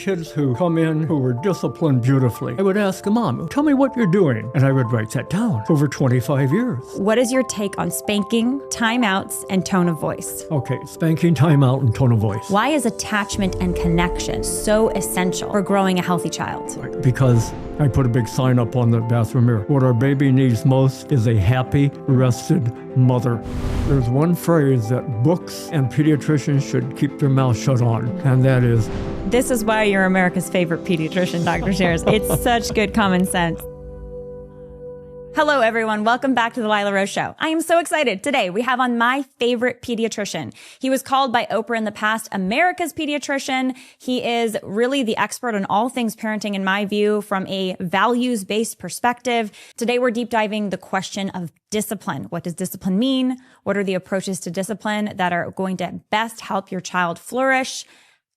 kids who come in who were disciplined beautifully. I would ask Mom, tell me what you're doing. And I would write that down over 25 years. What is your take on spanking, timeouts, and tone of voice? Okay, spanking, timeout, and tone of voice. Why is attachment and connection so essential for growing a healthy child? Because I put a big sign up on the bathroom mirror. What our baby needs most is a happy, rested mother. There's one phrase that books and pediatricians should keep their mouth shut on, and that is, "This is why you're America's favorite pediatrician, Dr. Sears." It's such good common sense. Hello, everyone. Welcome back to the Lila Rose Show. I am so excited. Today, we have on my favorite pediatrician. He was called by Oprah in the past America's pediatrician. He is really the expert on all things parenting, in my view, from a values-based perspective. Today, we're deep diving the question of discipline. What does discipline mean? What are the approaches to discipline that are going to best help your child flourish?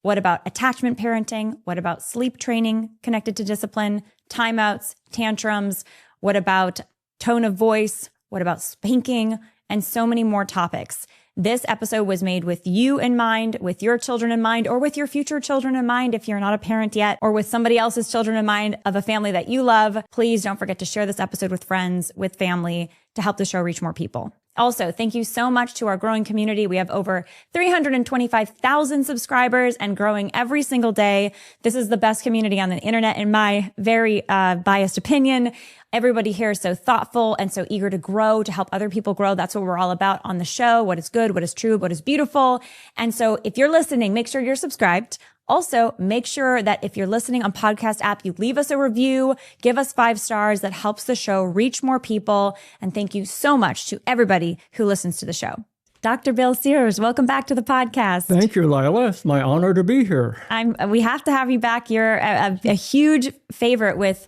What about attachment parenting? What about sleep training connected to discipline? Timeouts, tantrums? What about tone of voice? What about spanking? And so many more topics. This episode was made with you in mind, with your children in mind, or with your future children in mind if you're not a parent yet, or with somebody else's children in mind of a family that you love. Please don't forget to share this episode with friends, with family, to help the show reach more people. Also, thank you so much to our growing community. We have over 325,000 subscribers and growing every single day. This is the best community on the internet, in my very biased opinion. Everybody here is so thoughtful and so eager to grow, to help other people grow. That's what we're all about on the show. What is good, what is true, what is beautiful. And so if you're listening, make sure you're subscribed. Also, make sure that if you're listening on podcast app, you leave us a review, give us 5 stars. That helps the show reach more people. And thank you so much to everybody who listens to the show. Dr. Bill Sears, welcome back to the podcast. Thank you, Lila. It's my honor to be here. We have to have you back. You're a huge favorite with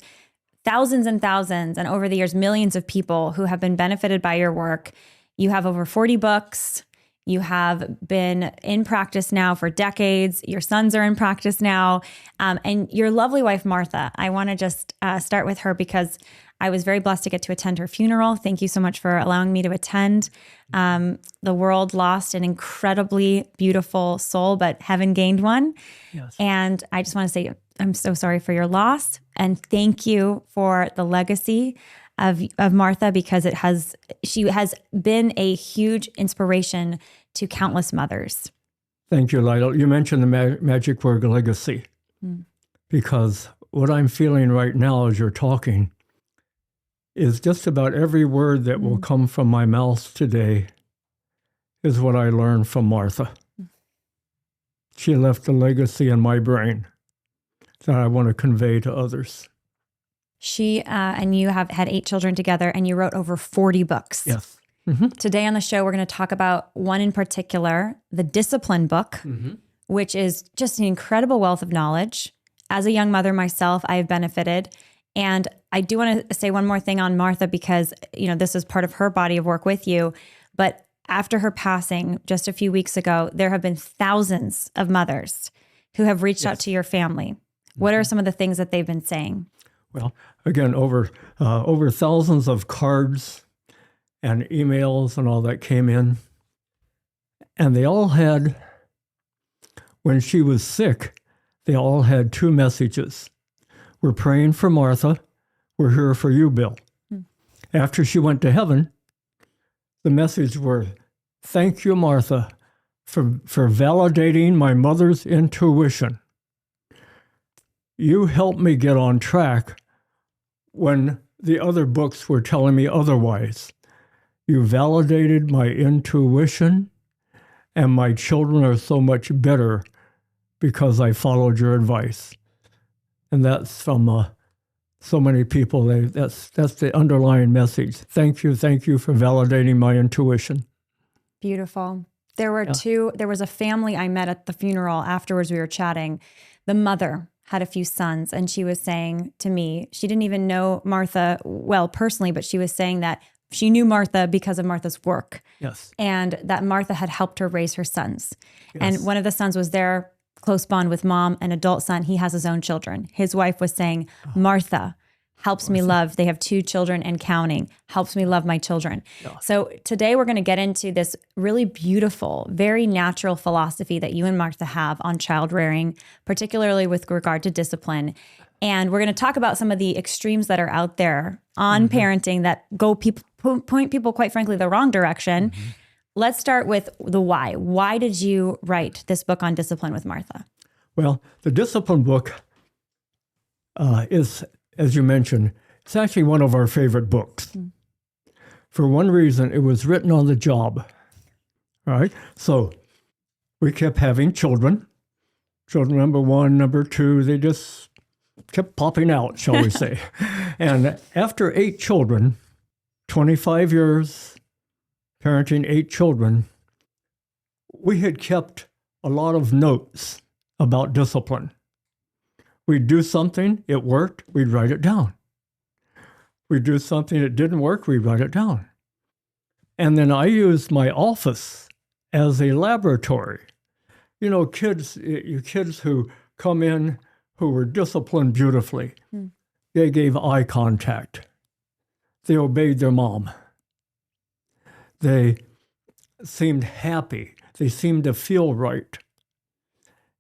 thousands and thousands, and over the years, millions of people who have been benefited by your work. You have over 40 books. You have been in practice now for decades. Your sons are in practice now. And your lovely wife, Martha, I want to just start with her because I was very blessed to get to attend her funeral. Thank you so much for allowing me to attend. The world lost an incredibly beautiful soul, but heaven gained one. Yes. And I just want to say, I'm so sorry for your loss. And thank you for the legacy of Martha, because she has been a huge inspiration to countless mothers. Thank you, Lila. You mentioned the magic word legacy, because what I'm feeling right now as you're talking is just about every word that will come from my mouth today is what I learned from Martha. She left a legacy in my brain that I want to convey to others. She and you have had 8 children together, and you wrote over 40 books. Yes. Today on the show, we're going to talk about one in particular, the Discipline book, which is just an incredible wealth of knowledge. As a young mother myself, I have benefited. And I do want to say one more thing on Martha, because, this is part of her body of work with you. But after her passing just a few weeks ago, there have been thousands of mothers who have reached out to your family. What are some of the things that they've been saying? Well, again, over thousands of cards and emails and all that came in. And they all had, when she was sick, they all had 2 messages. We're praying for Martha. We're here for you, Bill. After she went to heaven, the message were, thank you, Martha, for validating my mother's intuition. You helped me get on track when the other books were telling me otherwise. You validated my intuition, and my children are so much better because I followed your advice. And that's from so many people. That's the underlying message. Thank you for validating my intuition. Beautiful. There were 2, there was a family I met at the funeral. Afterwards, we were chatting. The mother had a few sons, and she was saying to me, she didn't even know Martha well personally, but she was saying that she knew Martha because of Martha's work. Yes. And that Martha had helped her raise her sons. Yes. And one of the sons was there, close bond with mom, an adult son. He has his own children. His wife was saying, Martha helps me love. They have 2 children and counting, helps me love my children. Yeah. So today we're going to get into this really beautiful, very natural philosophy that you and Martha have on child rearing, particularly with regard to discipline. And we're going to talk about some of the extremes that are out there on parenting that point people, quite frankly, the wrong direction. Let's start with the why. Why did you write this book on discipline with Martha? Well, the discipline book is, as you mentioned, it's actually one of our favorite books. For one reason, it was written on the job. All right? So we kept having children. Children number 1, number 2, they just kept popping out, shall we say. And after 8 children, 25 years, parenting 8 children, we had kept a lot of notes about discipline. We'd do something, it worked, we'd write it down. We'd do something, it didn't work, we'd write it down. And then I used my office as a laboratory. You know, kids who come in who were disciplined beautifully, they gave eye contact. They obeyed their mom. They seemed happy. They seemed to feel right.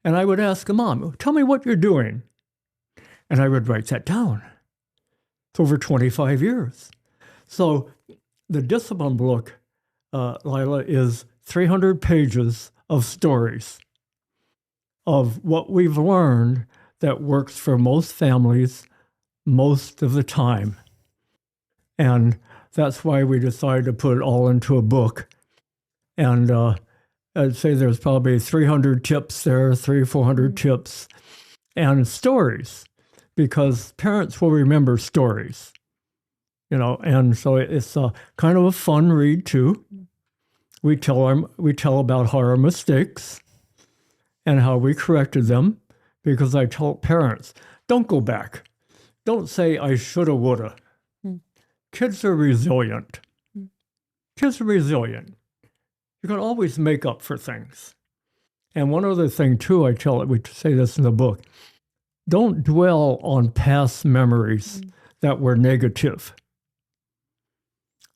And I would ask Mom, tell me what you're doing. And I would write that down. It's over 25 years. So the discipline book, Lila, is 300 pages of stories of what we've learned that works for most families most of the time. And that's why we decided to put it all into a book. And I'd say there's probably 300 tips there, 400 tips, and stories, because parents will remember stories, you know. And so it's kind of a fun read too. We tell about our mistakes and how we corrected them, because I tell parents, don't go back. Don't say I shoulda, woulda. Kids are resilient. Kids are resilient. You can always make up for things. And one other thing too, we say this in the book, don't dwell on past memories that were negative.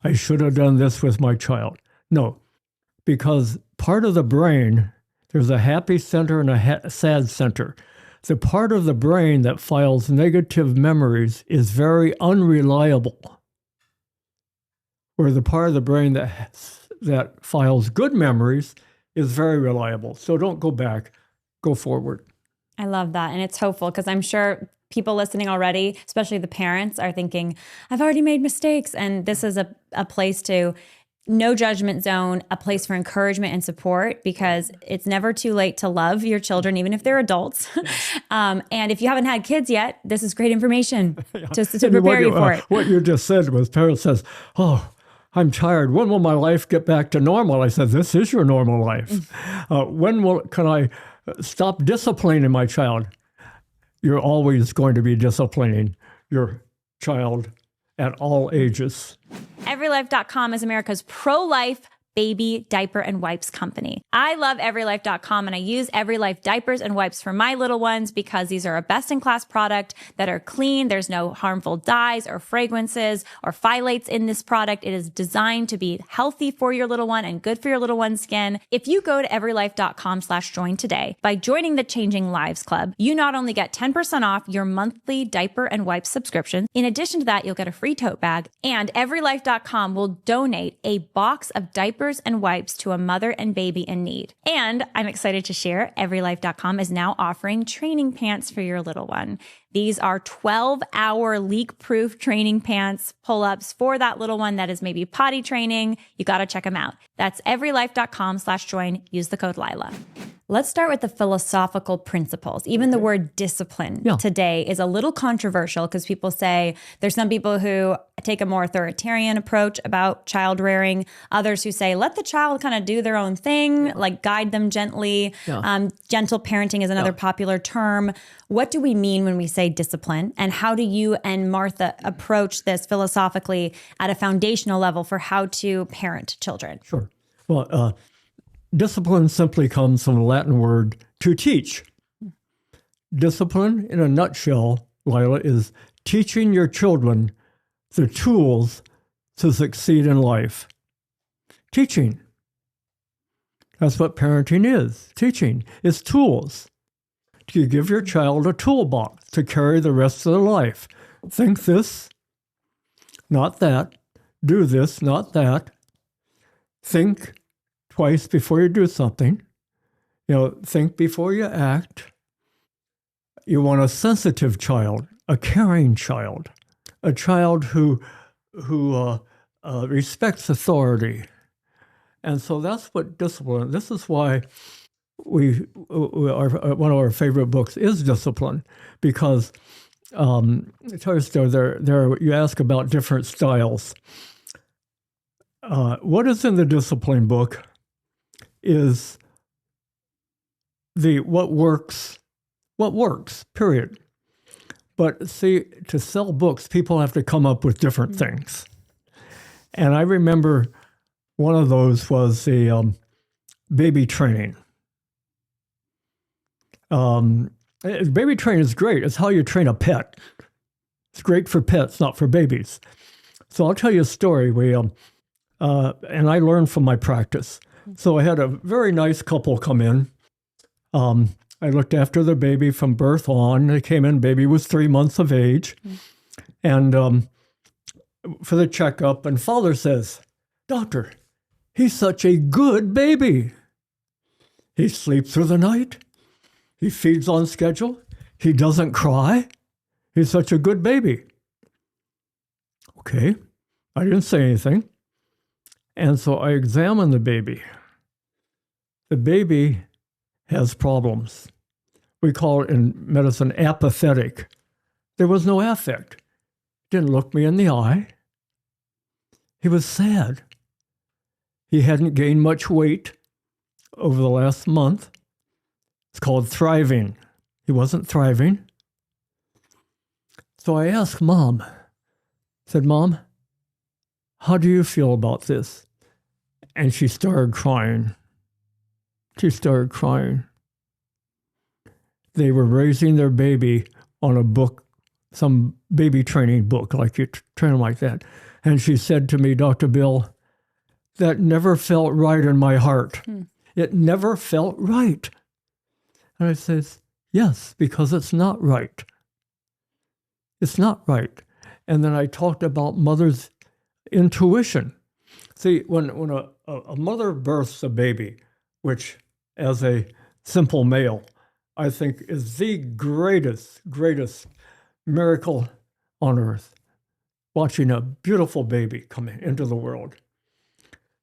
I should have done this with my child. No, because part of the brain, there's a happy center and a sad center. The part of the brain that files negative memories is very unreliable, where the part of the brain that files good memories is very reliable. So don't go back, go forward. I love that. And it's hopeful, because I'm sure people listening already, especially the parents, are thinking, I've already made mistakes. And this is a place to, no judgment zone, a place for encouragement and support, because it's never too late to love your children, even if they're adults. And if you haven't had kids yet, this is great information just to prepare you for it. What you just said was, parents says, oh, I'm tired. When will my life get back to normal? I said, this is your normal life. When can I stop disciplining my child? You're always going to be disciplining your child at all ages. EveryLife.com is America's pro-life baby diaper and wipes company. I love EveryLife.com, and I use EveryLife diapers and wipes for my little ones because these are a best-in-class product that are clean. There's no harmful dyes or fragrances or phthalates in this product. It is designed to be healthy for your little one and good for your little one's skin. If you go to EveryLife.com/join today, by joining the Changing Lives Club, you not only get 10% off your monthly diaper and wipe subscription, in addition to that, you'll get a free tote bag, and EveryLife.com will donate a box of diapers and wipes to a mother and baby in need. And I'm excited to share, EveryLife.com is now offering training pants for your little one. These are 12-hour leak-proof training pants, pull-ups for that little one that is maybe potty training. You got to check them out. That's EveryLife.com/join. Use the code Lila. Let's start with the philosophical principles. Even the word discipline today is a little controversial, because people say there's some people who take a more authoritarian approach about child rearing, others who say let the child kind of do their own thing, like guide them gently. Gentle parenting is another popular term. What do we mean when we say discipline, and how do you and Martha approach this philosophically at a foundational level for how to parent children? Sure. Well, discipline simply comes from the Latin word to teach. Discipline, in a nutshell, Lila, is teaching your children the tools to succeed in life. Teaching. That's what parenting is. Teaching is tools. You give your child a toolbox to carry the rest of their life. Think this, not that. Do this, not that. Think twice before you do something. Think before you act. You want a sensitive child, a caring child, a child who respects authority. And so that's what discipline. This is why one of our favorite books is Discipline, because I tell you a story. There you ask about different styles. What is in the Discipline book is what works, period. But see, to sell books, people have to come up with different things. And I remember one of those was the baby training. Baby training is great. It's how you train a pet. It's great for pets, not for babies. So I'll tell you a story. And I learned from my practice. So I had a very nice couple come in. I looked after the baby from birth on. They came in, baby was 3 months of age. And for the checkup, and father says, "Doctor, he's such a good baby. He sleeps through the night. He feeds on schedule. He doesn't cry. He's such a good baby." Okay, I didn't say anything. And so I examined the baby. The baby has problems. We call it in medicine apathetic. There was no affect. Didn't look me in the eye. He was sad. He hadn't gained much weight over the last month. It's called thriving. He wasn't thriving. So I asked Mom, said, "Mom, how do you feel about this?" And she started crying. She started crying. They were raising their baby on a book, some baby training book, like you train them like that. And she said to me, "Dr. Bill, that never felt right in my heart. It never felt right." And I says, "Yes, because it's not right. It's not right." And then I talked about mother's intuition. See, when a mother births a baby, which as a simple male, I think is the greatest miracle on earth, watching a beautiful baby come into the world.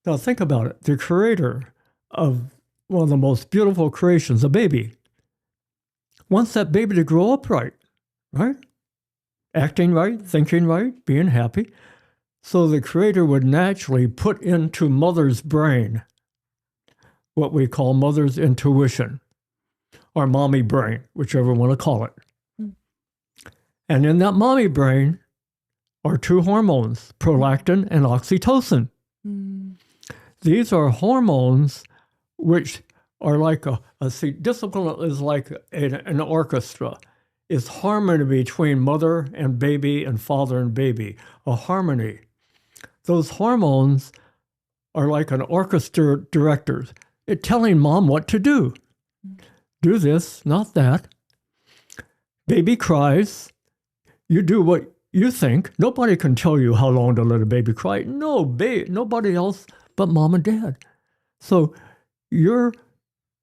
Now think about it. The creator of one of the most beautiful creations, a baby, wants that baby to grow up right? Acting right, thinking right, being happy. So the creator would naturally put into mother's brain what we call mother's intuition, or mommy brain, whichever you want to call it. And in that mommy brain are two hormones, prolactin and oxytocin. These are hormones which are like discipline is like an orchestra. It's harmony between mother and baby and father and baby, a harmony. Those hormones are like an orchestra director. It's telling mom what to do. Do this, not that. Baby cries. You do what you think. Nobody can tell you how long to let a baby cry. Nobody else but mom and dad. So your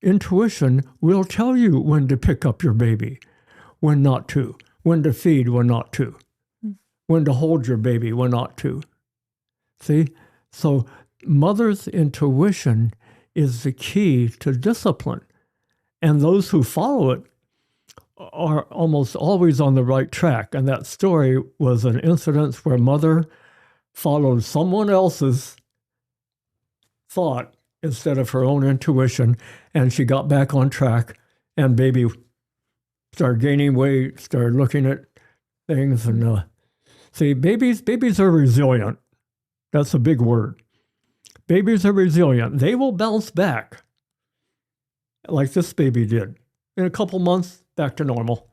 intuition will tell you when to pick up your baby, when not to, when to feed, when not to, when to hold your baby, when not to. See? So mother's intuition is the key to discipline. And those who follow it are almost always on the right track. And that story was an incident where mother followed someone else's thought instead of her own intuition, and she got back on track, and baby started gaining weight, started looking at things. And see, babies are resilient. That's a big word. Babies are resilient. They will bounce back like this baby did. In a couple months, back to normal.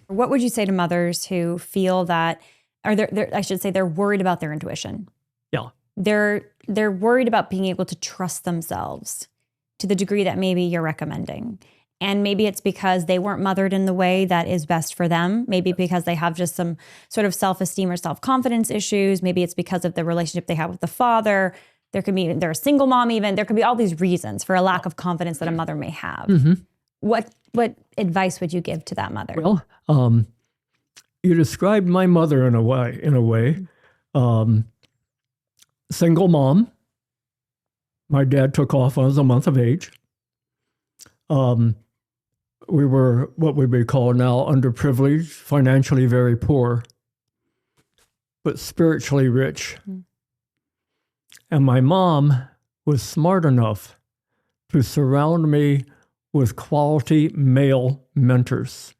What would you say to mothers who feel that, or they're worried about their intuition? Yeah. They're worried about being able to trust themselves to the degree that maybe you're recommending. And maybe it's because they weren't mothered in the way that is best for them. Maybe because they have just some sort of self-esteem or self-confidence issues. Maybe it's because of the relationship they have with the father. They're a single mom even. There could be all these reasons for a lack of confidence that a mother may have. Mm-hmm. What advice would you give to that mother? Well, you described my mother in a way. Single mom. My dad took off when I was a month of age. We were what we would call now underprivileged, financially very poor, but spiritually rich. Mm-hmm. And my mom was smart enough to surround me with quality male mentors.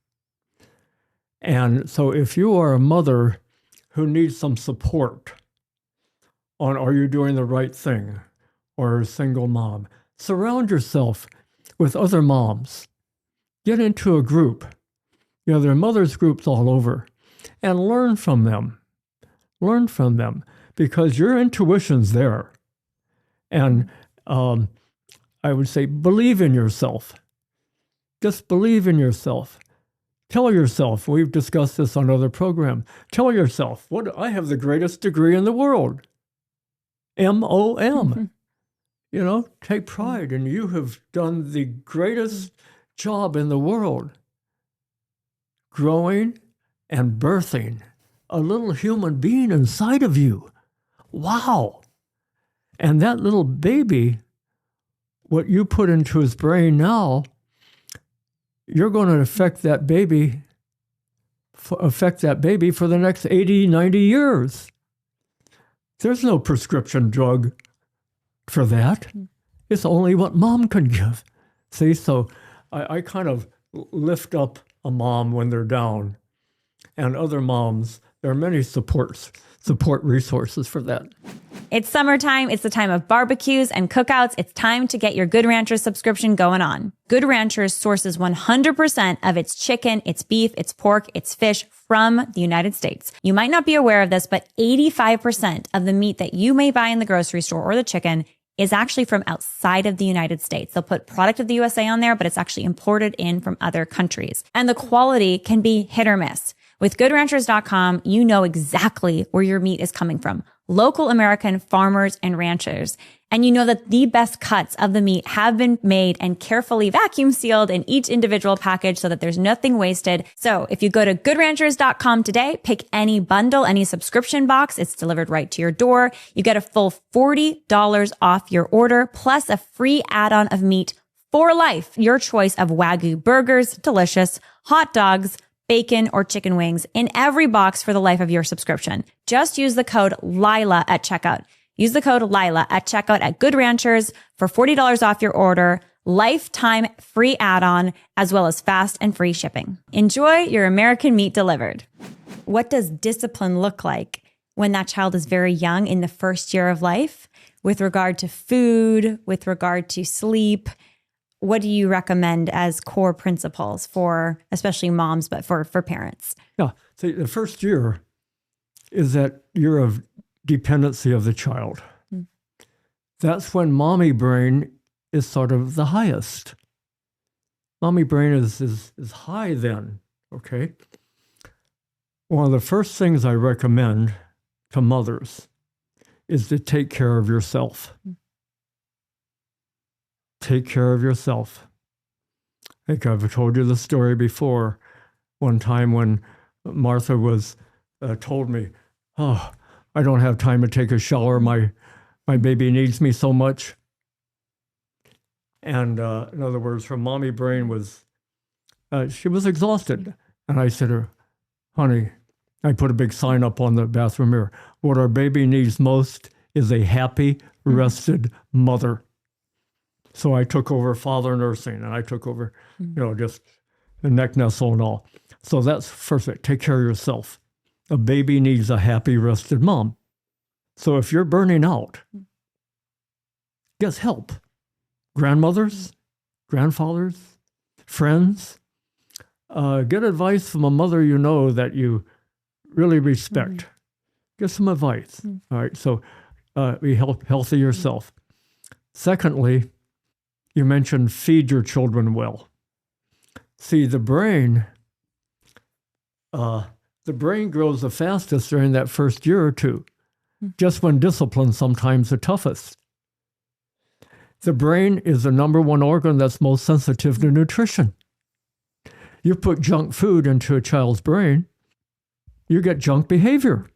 And so if you are a mother who needs some support on are you doing the right thing, or a single mom, surround yourself with other moms. Get into a group. There are mothers groups all over, and learn from them. Learn from them, because your intuition's there. And I would say believe in yourself. Just believe in yourself. Tell yourself, we've discussed this on other programs, tell yourself, I have the greatest degree in the world. MOM. Mm-hmm. Take pride, and you have done the greatest job in the world, growing and birthing a little human being inside of you. Wow. And that little baby, what you put into his brain now, you're going to affect that baby for the next 80, 90 years. There's no prescription drug for that. It's only what mom can give. See, so I kind of lift up a mom when they're down, and other moms, there are many support resources for that. It's summertime. It's the time of barbecues and cookouts. It's time to get your Good Ranchers subscription going on. Good Ranchers sources 100% of its chicken, its beef, its pork, its fish from the United States. You might not be aware of this, but 85% of the meat that you may buy in the grocery store or the chicken is actually from outside of the United States. They'll put product of the USA on there, but it's actually imported in from other countries. And the quality can be hit or miss. With GoodRanchers.com, you know exactly where your meat is coming from. Local American farmers and ranchers. And you know that the best cuts of the meat have been made and carefully vacuum sealed in each individual package so that there's nothing wasted. So if you go to GoodRanchers.com today, pick any bundle, any subscription box, it's delivered right to your door. You get a full $40 off your order, plus a free add-on of meat for life. Your choice of Wagyu burgers, delicious, hot dogs, bacon, or chicken wings in every box for the life of your subscription. Just use the code Lila at checkout. Use the code Lila at checkout at Good Ranchers for $40 off your order, lifetime free add-on, as well as fast and free shipping. Enjoy your American meat delivered. What does discipline look like when that child is very young in the first year of life with regard to food, with regard to sleep? What do you recommend as core principles for especially moms, but for parents? Yeah, so the first year is that year of dependency of the child. Mm. That's when mommy brain is sort of the highest. Mommy brain is high then, okay? One of the first things I recommend to mothers is to take care of yourself. Mm. Take care of yourself. I think I've told you the story before. One time when Martha was told me, "Oh, I don't have time to take a shower. My baby needs me so much." And in other words, her mommy brain was, she was exhausted. And I said to her, "Honey," I put a big sign up on the bathroom mirror, "what our baby needs most is a happy, rested mother." So I took over father nursing, and I took over, just the neck nestle and all. So that's first thing, take care of yourself. A baby needs a happy, rested mom. So if you're burning out, get help. Grandmothers, grandfathers, friends. get advice from a mother you know that you really respect. Get some advice. All right, so be healthy yourself. Secondly, you mentioned feed your children well. See, the brain grows the fastest during that first year or two, just when discipline's sometimes the toughest. The brain is the number one organ that's most sensitive to nutrition. You put junk food into a child's brain, you get junk behavior.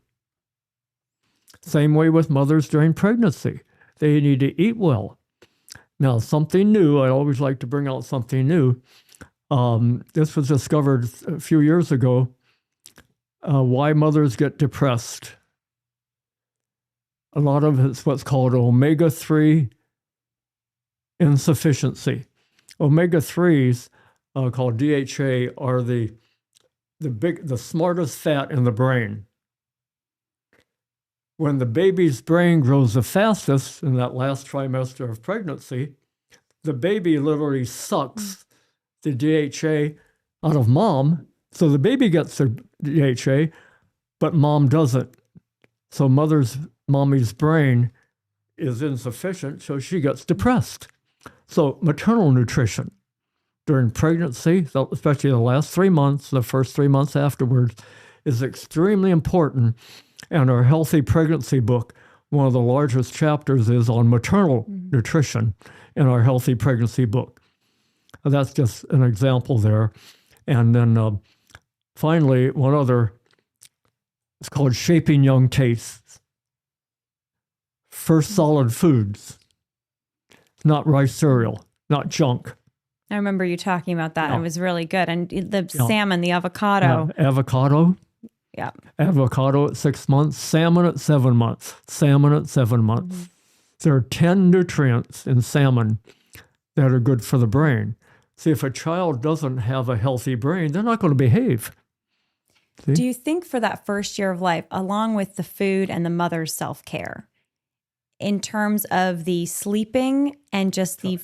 Same way with mothers during pregnancy. They need to eat well. Now, something new, I always like to bring out something new. This was discovered a few years ago, why mothers get depressed. A lot of it's what's called omega-3 insufficiency. Omega-3s, called DHA, are the smartest fat in the brain. When the baby's brain grows the fastest in that last trimester of pregnancy, the baby literally sucks the DHA out of mom. So the baby gets the DHA, but mom doesn't. So mommy's brain is insufficient, so she gets depressed. So maternal nutrition during pregnancy, especially the last 3 months, the first 3 months afterwards, is extremely important. And our Healthy Pregnancy book, one of the largest chapters is on maternal nutrition in our Healthy Pregnancy book. That's just an example there. And then finally, one other, it's called Shaping Young Tastes. First solid foods, not rice cereal, not junk. I remember you talking about that. It was really good. And the salmon, the avocado. Avocado. Yeah. Avocado at 6 months, salmon at 7 months, salmon at 7 months. There are 10 nutrients in salmon that are good for the brain. See, if a child doesn't have a healthy brain, they're not going to behave. See? Do you think for that first year of life, along with the food and the mother's self-care, in terms of the sleeping and just the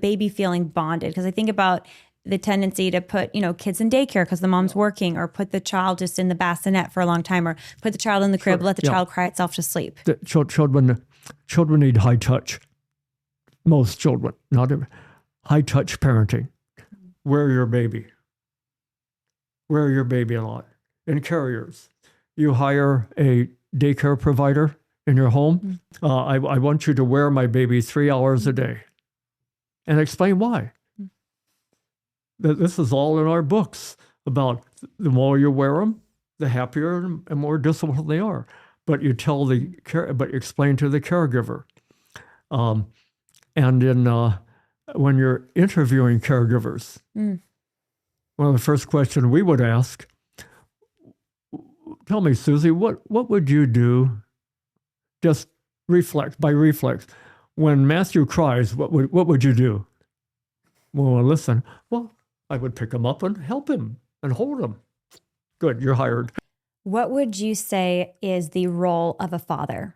baby feeling bonded? Because I think about the tendency to put, kids in daycare because the mom's working, or put the child just in the bassinet for a long time, or put the child in the crib, let the child cry itself to sleep. The children need high touch. Most children, not every. High touch parenting. Wear your baby. Wear your baby a lot. In carriers, you hire a daycare provider in your home. I want you to wear my baby 3 hours a day, and explain why. This is all in our books about the more you wear them, the happier and more disciplined they are. But you explain to the caregiver. And then when you're interviewing caregivers, one of the first questions we would ask, tell me, Susie, what would you do? Just by reflex. When Matthew cries, what would you do? Well, listen. Well, I would pick him up and help him and hold him. Good, you're hired. What would you say is the role of a father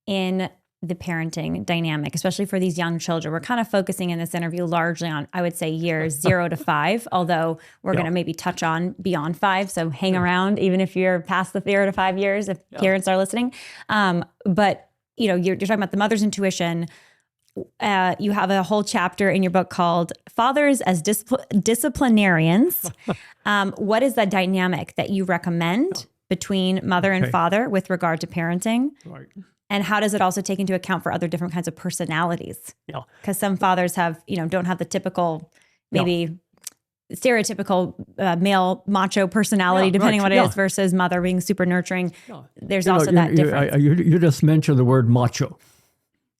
in the parenting dynamic, especially for these young children? We're kind of focusing in this interview largely on, I would say, years 0 to 5, although we're going to maybe touch on beyond 5. So hang around, even if you're past the 0 to 5 years, if parents are listening. But you're talking about the mother's intuition. You have a whole chapter in your book called Fathers as Disciplinarians. What is the dynamic that you recommend between mother and father with regard to parenting? Right. And how does it also take into account for other different kinds of personalities? Yeah. Because some fathers don't have the typical, maybe stereotypical male macho personality, depending on what it is, versus mother being super nurturing. Yeah. There's also that difference. You just mentioned the word macho.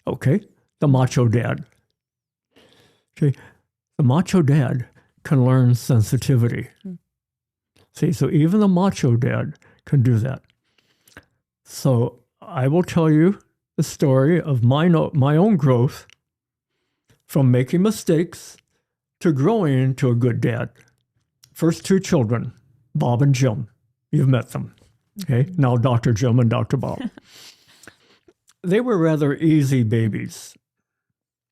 Okay. The macho dad. Okay. The macho dad can learn sensitivity. See, so even the macho dad can do that. So I will tell you the story of my own growth from making mistakes to growing into a good dad. First 2 children, Bob and Jim. You've met them. Okay. Now Dr. Jim and Dr. Bob. They were rather easy babies,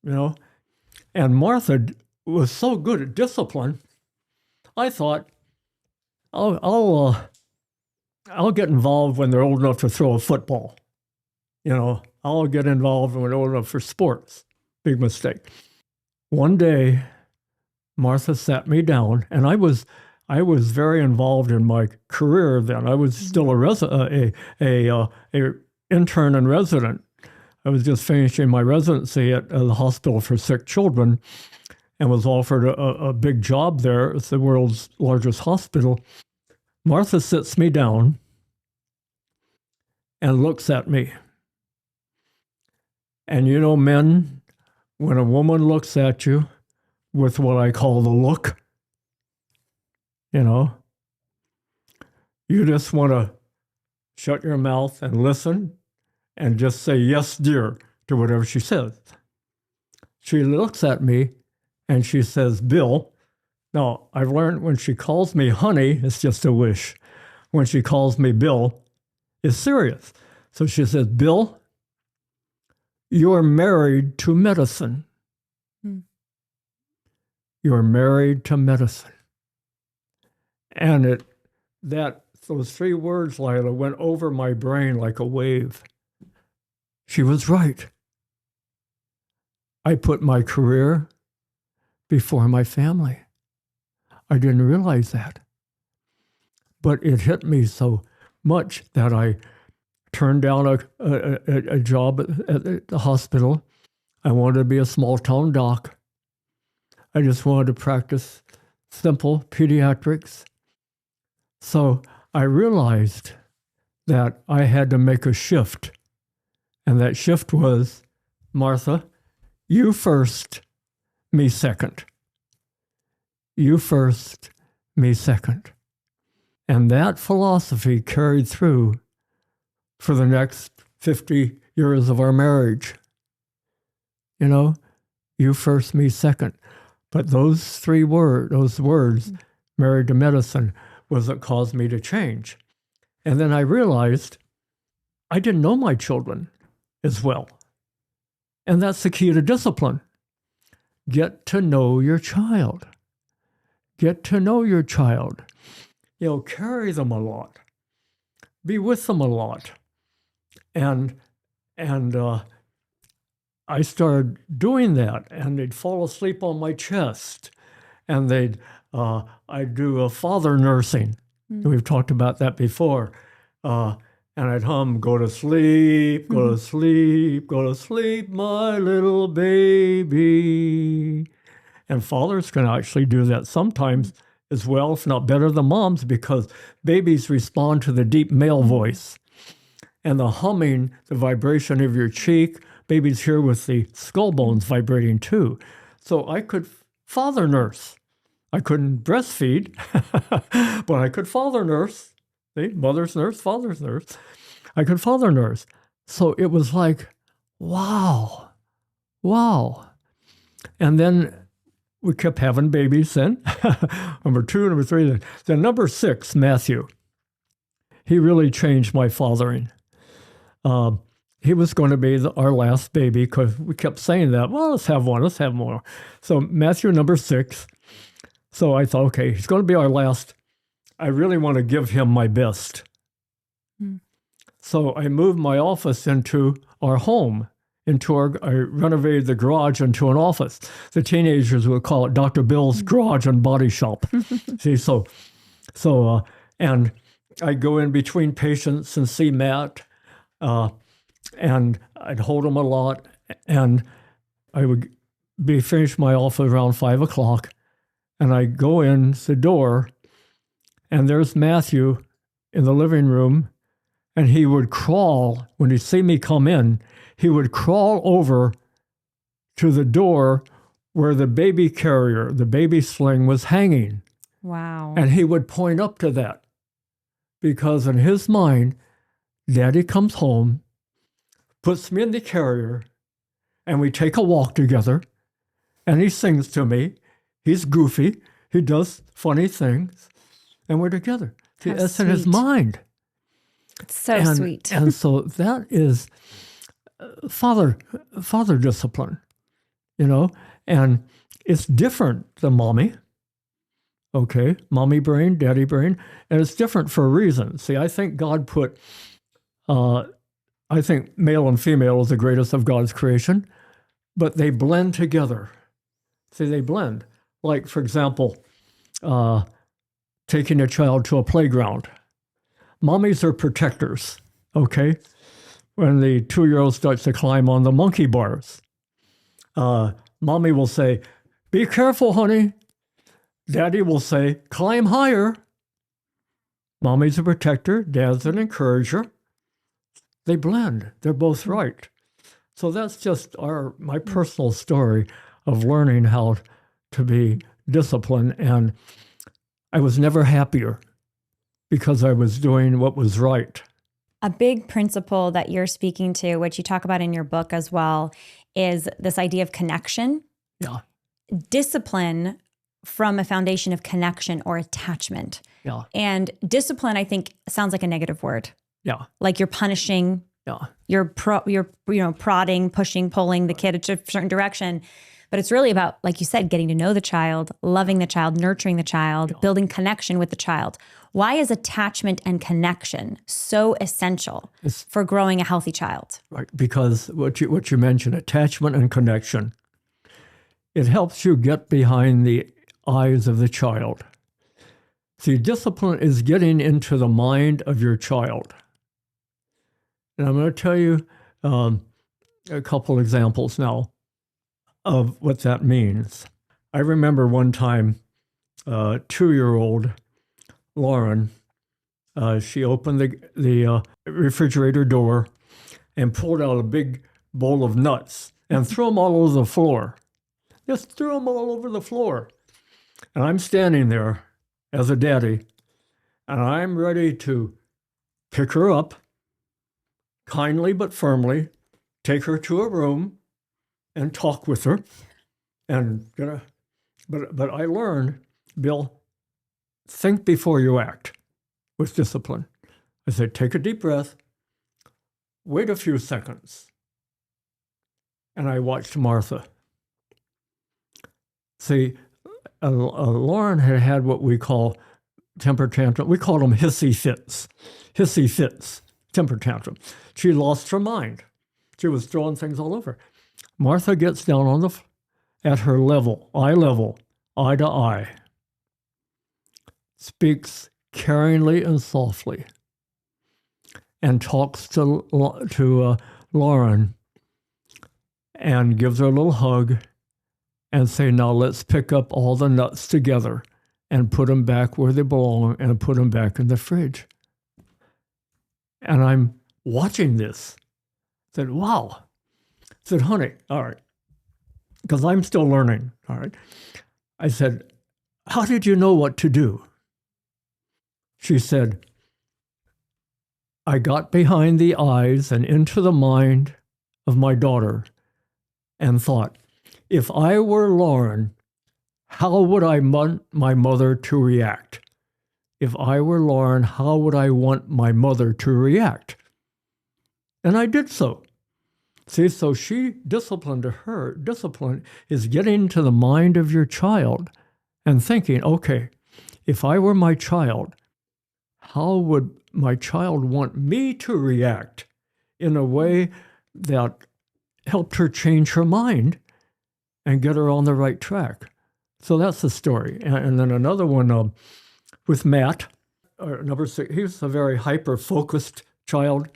and Martha was so good at discipline. I thought I'll get involved when they're old enough to throw a football. I'll get involved when they're old enough for sports. Big mistake. One day, Martha sat me down, and I was very involved in my career then. I was still a intern and resident. I was just finishing my residency at the hospital for sick children, and was offered a big job there. It's the world's largest hospital. Martha sits me down and looks at me. And men, when a woman looks at you with what I call the look, you just want to shut your mouth and listen and just say, yes, dear, to whatever she says. She looks at me and she says, Bill. Now, I've learned when she calls me honey, it's just a wish. When she calls me Bill, it's serious. So she says, Bill, you're married to medicine. You're married to medicine. And those 3 words, Lila, went over my brain like a wave. She was right. I put my career before my family. I didn't realize that. But it hit me so much that I turned down a job at the hospital. I wanted to be a small-town doc. I just wanted to practice simple pediatrics. So I realized that I had to make a shift. And that shift was, Martha, you first, me second. You first, me second. And that philosophy carried through for the next 50 years of our marriage. You first, me second. But those words, married to medicine, was what caused me to change. And then I realized I didn't know my children as well. And that's the key to discipline. Get to know your child. Get to know your child. Carry them a lot. Be with them a lot. And I started doing that, and they'd fall asleep on my chest, and I'd do a father nursing. We've talked about that before. And I'd hum, go to sleep, go to sleep, go to sleep, my little baby. And fathers can actually do that sometimes as well, if not better than moms, because babies respond to the deep male voice. And the humming, the vibration of your cheek, babies hear with the skull bones vibrating too. So I could father nurse. I couldn't breastfeed, but I could father nurse. See, mother's nurse, father's nurse. I could father nurse. So it was like, wow. And then we kept having babies then. Number 2, number 3. Then number 6, Matthew. He really changed my fathering. He was going to be our last baby because we kept saying that. Well, let's have one, let's have more. So Matthew, number 6. So I thought, okay, he's going to be our last. I really want to give him my best. So I moved my office into our home. I renovated the garage into an office. The teenagers would call it Dr. Bill's Garage and Body Shop. See, and I'd go in between patients and see Matt, and I'd hold him a lot, and I would finish my office around 5 o'clock, and I'd go in the door, and there's Matthew in the living room, and he would crawl, when he'd see me come in, he would crawl over to the door where the baby carrier, the baby sling was hanging. Wow. And he would point up to that because in his mind, Daddy comes home, puts me in the carrier, and we take a walk together, and he sings to me. He's goofy. He does funny things, and we're together. That's in his mind. It's so sweet. And so that is father discipline, and it's different than mommy. Okay, mommy brain, daddy brain, and it's different for a reason. See, I think God put, I think male and female is the greatest of God's creation, but they blend together. See, they blend. Like, for example, taking a child to a playground. Mommies are protectors, okay? When the 2-year-old starts to climb on the monkey bars, mommy will say, "Be careful, honey." Daddy will say, "Climb higher." Mommy's a protector, dad's an encourager. They blend. They're both right. So that's just my personal story of learning how to be disciplined. And I was never happier because I was doing what was right. A big principle that you're speaking to, which you talk about in your book as well, is this idea of connection. Yeah. Discipline from a foundation of connection or attachment. Yeah. And discipline, I think, sounds like a negative word. Yeah. Like you're punishing, you're prodding, pushing, pulling the kid in a certain direction. But it's really about, like you said, getting to know the child, loving the child, nurturing the child, building connection with the child. Why is attachment and connection so essential for growing a healthy child? Right, because what you mentioned, attachment and connection, it helps you get behind the eyes of the child. See, discipline is getting into the mind of your child. And I'm going to tell you a couple examples now of what that means. I remember one time, 2-year-old Lauren, she opened the refrigerator door and pulled out a big bowl of nuts and threw them all over the floor. Just threw them all over the floor. And I'm standing there as a daddy, and I'm ready to pick her up, kindly but firmly, take her to a room and talk with her. And but I learned, Bill, think before you act with discipline. I said, take a deep breath, wait a few seconds. And I watched Martha. See, Lauren had what we call temper tantrum. We call them hissy fits, temper tantrum. She lost her mind. She was throwing things all over. Martha gets down at her level, eye to eye, speaks caringly and softly, and talks to Lauren and gives her a little hug and say, "Now let's pick up all the nuts together and put them back where they belong and put them back in the fridge." And I'm watching this. I said, wow. I said, honey, all right, because I'm still learning, all right. I said, how did you know what to do? She said, I got behind the eyes and into the mind of my daughter and thought, if I were Lauren, how would I want my mother to react? If I were Lauren, how would I want my mother to react? And I did so. See, so discipline is getting to the mind of your child and thinking, okay, if I were my child, how would my child want me to react in a way that helped her change her mind and get her on the right track? So that's the story. And then another one with Matt, number 6, he was a very hyper-focused child.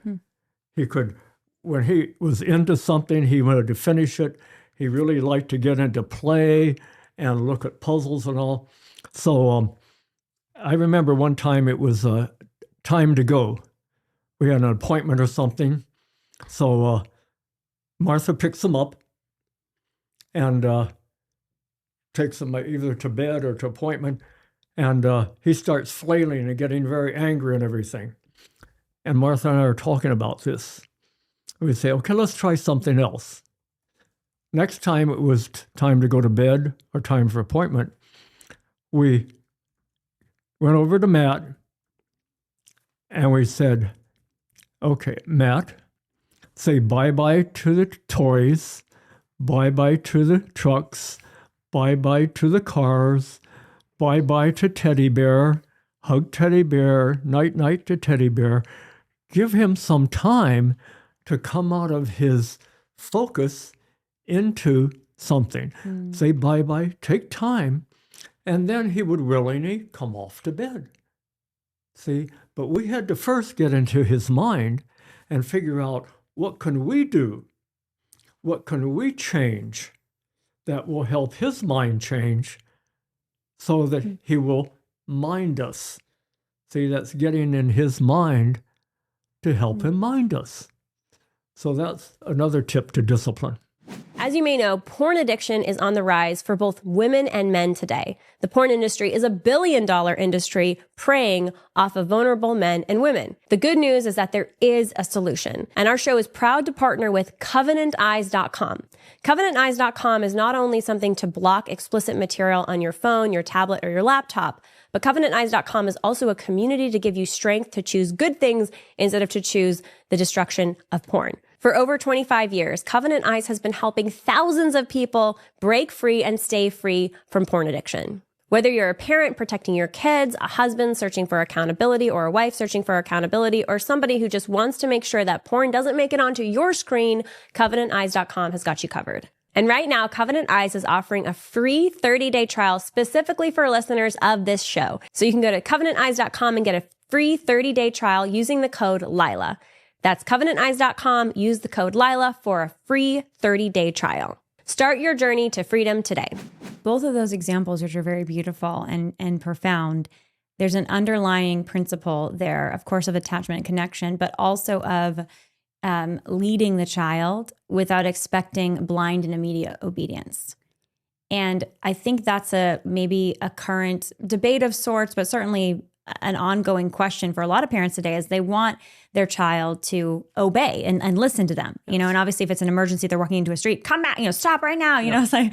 He could, when he was into something, he wanted to finish it. He really liked to get into play and look at puzzles and all. So I remember one time it was time to go. We had an appointment or something. So Martha picks him up and takes him either to bed or to appointment. And he starts flailing and getting very angry and everything. And Martha and I are talking about this. We say, okay, let's try something else. Next time it was time to go to bed or time for appointment, we went over to Matt and we said, okay, Matt, say bye-bye to the toys, bye-bye to the trucks, bye-bye to the cars, bye-bye to teddy bear, hug teddy bear, night-night to teddy bear. Give him some time to come out of his focus into something. Say bye-bye, take time, and then he would willingly come off to bed. See, but we had to first get into his mind and figure out, what can we do? What can we change that will help his mind change so that he will mind us? See, that's getting in his mind to help him mind us. So that's another tip to discipline. As you may know, porn addiction is on the rise for both women and men today. The porn industry is a $1 billion industry preying off of vulnerable men and women. The good news is that there is a solution, and our show is proud to partner with CovenantEyes.com. CovenantEyes.com is not only something to block explicit material on your phone, your tablet, or your laptop, but CovenantEyes.com is also a community to give you strength to choose good things instead of to choose the destruction of porn. For over 25 years, Covenant Eyes has been helping thousands of people break free and stay free from porn addiction. Whether you're a parent protecting your kids, a husband searching for accountability, or a wife searching for accountability, or somebody who just wants to make sure that porn doesn't make it onto your screen, CovenantEyes.com has got you covered. And right now, Covenant Eyes is offering a free 30-day trial specifically for listeners of this show. So you can go to CovenantEyes.com and get a free 30-day trial using the code Lila. That's CovenantEyes.com. Use the code Lila for a free 30-day trial. Start your journey to freedom today. Both of those examples, which are very beautiful and profound, there's an underlying principle there, of course, of attachment and connection, but also of leading the child without expecting blind and immediate obedience. And I think that's maybe a current debate of sorts, but certainly an ongoing question for a lot of parents today, is they want their child to obey and listen to them, and obviously if it's an emergency, they're walking into a street, come back, stop right now, it's like,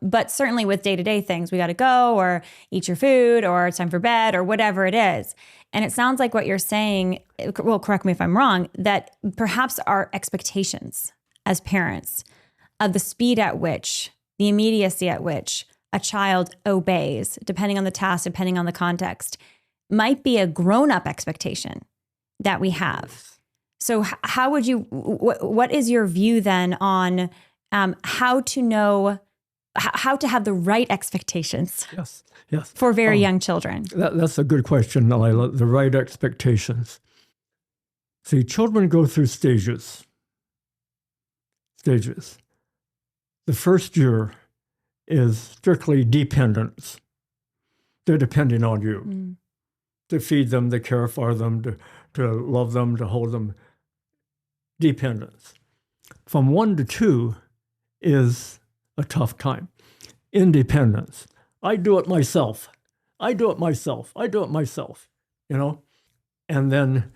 but certainly with day-to-day things, we got to go, or eat your food, or it's time for bed, or whatever it is. And it sounds like what you're saying, well, correct me if I'm wrong, that perhaps our expectations as parents of the speed at which, the immediacy at which a child obeys, depending on the task, depending on the context, might be a grown-up expectation that we have. So how would you, what is your view then on how to know, how to have the right expectations? Yes. For very young children. That's a good question, Lila, the right expectations. See, children go through stages. The first year is strictly dependence. They're depending on you to feed them, to care for them, to love them, to hold them. Dependence. From 1 to 2 is a tough time. Independence. I do it myself. And then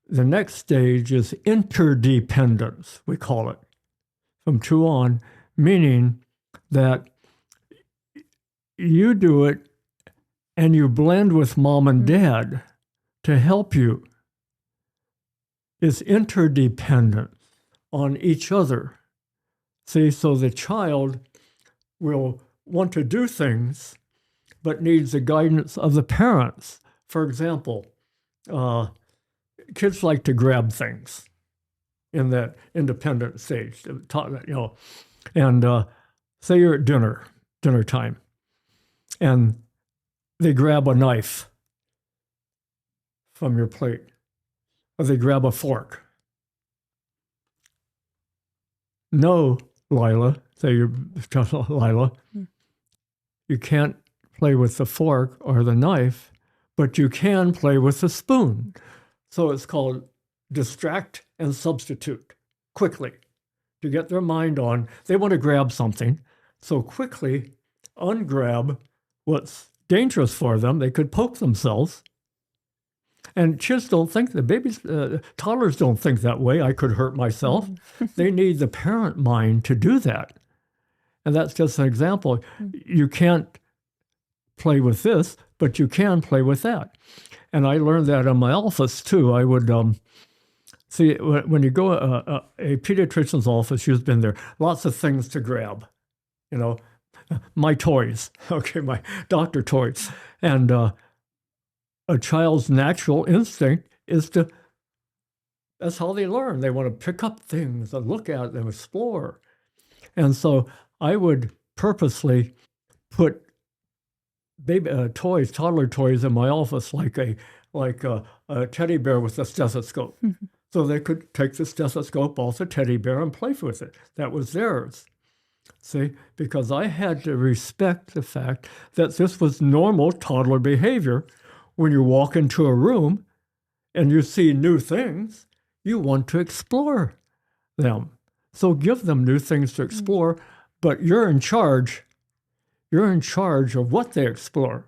the next stage is interdependence, we call it, from 2 on, meaning that you do it and you blend with mom and dad to help you. It's interdependence on each other. See, so the child will want to do things, but needs the guidance of the parents. For example, kids like to grab things in that independent stage, and say you're at dinner time, and they grab a knife from your plate, or they grab a fork. No, Lila, Lila, you can't play with the fork or the knife, but you can play with the spoon. So it's called distract and substitute quickly to get their mind on. They want to grab something, so quickly ungrab what's dangerous for them. They could poke themselves. And kids don't think, toddlers don't think that way. I could hurt myself. They need the parent mind to do that. And that's just an example. You can't play with this, but you can play with that. And I learned that in my office too. I would see when you go a pediatrician's office, you've been there, lots of things to grab, my toys, okay, my doctor toys. And a child's natural instinct is that's how they learn. They want to pick up things and look at them, explore. And so I would purposely put baby toys, toddler toys in my office, like a teddy bear with a stethoscope. Mm-hmm. So they could take the stethoscope off the teddy bear and play with it. That was theirs. See, because I had to respect the fact that this was normal toddler behavior. When you walk into a room and you see new things, you want to explore them. So give them new things to explore, but you're in charge. You're in charge of what they explore.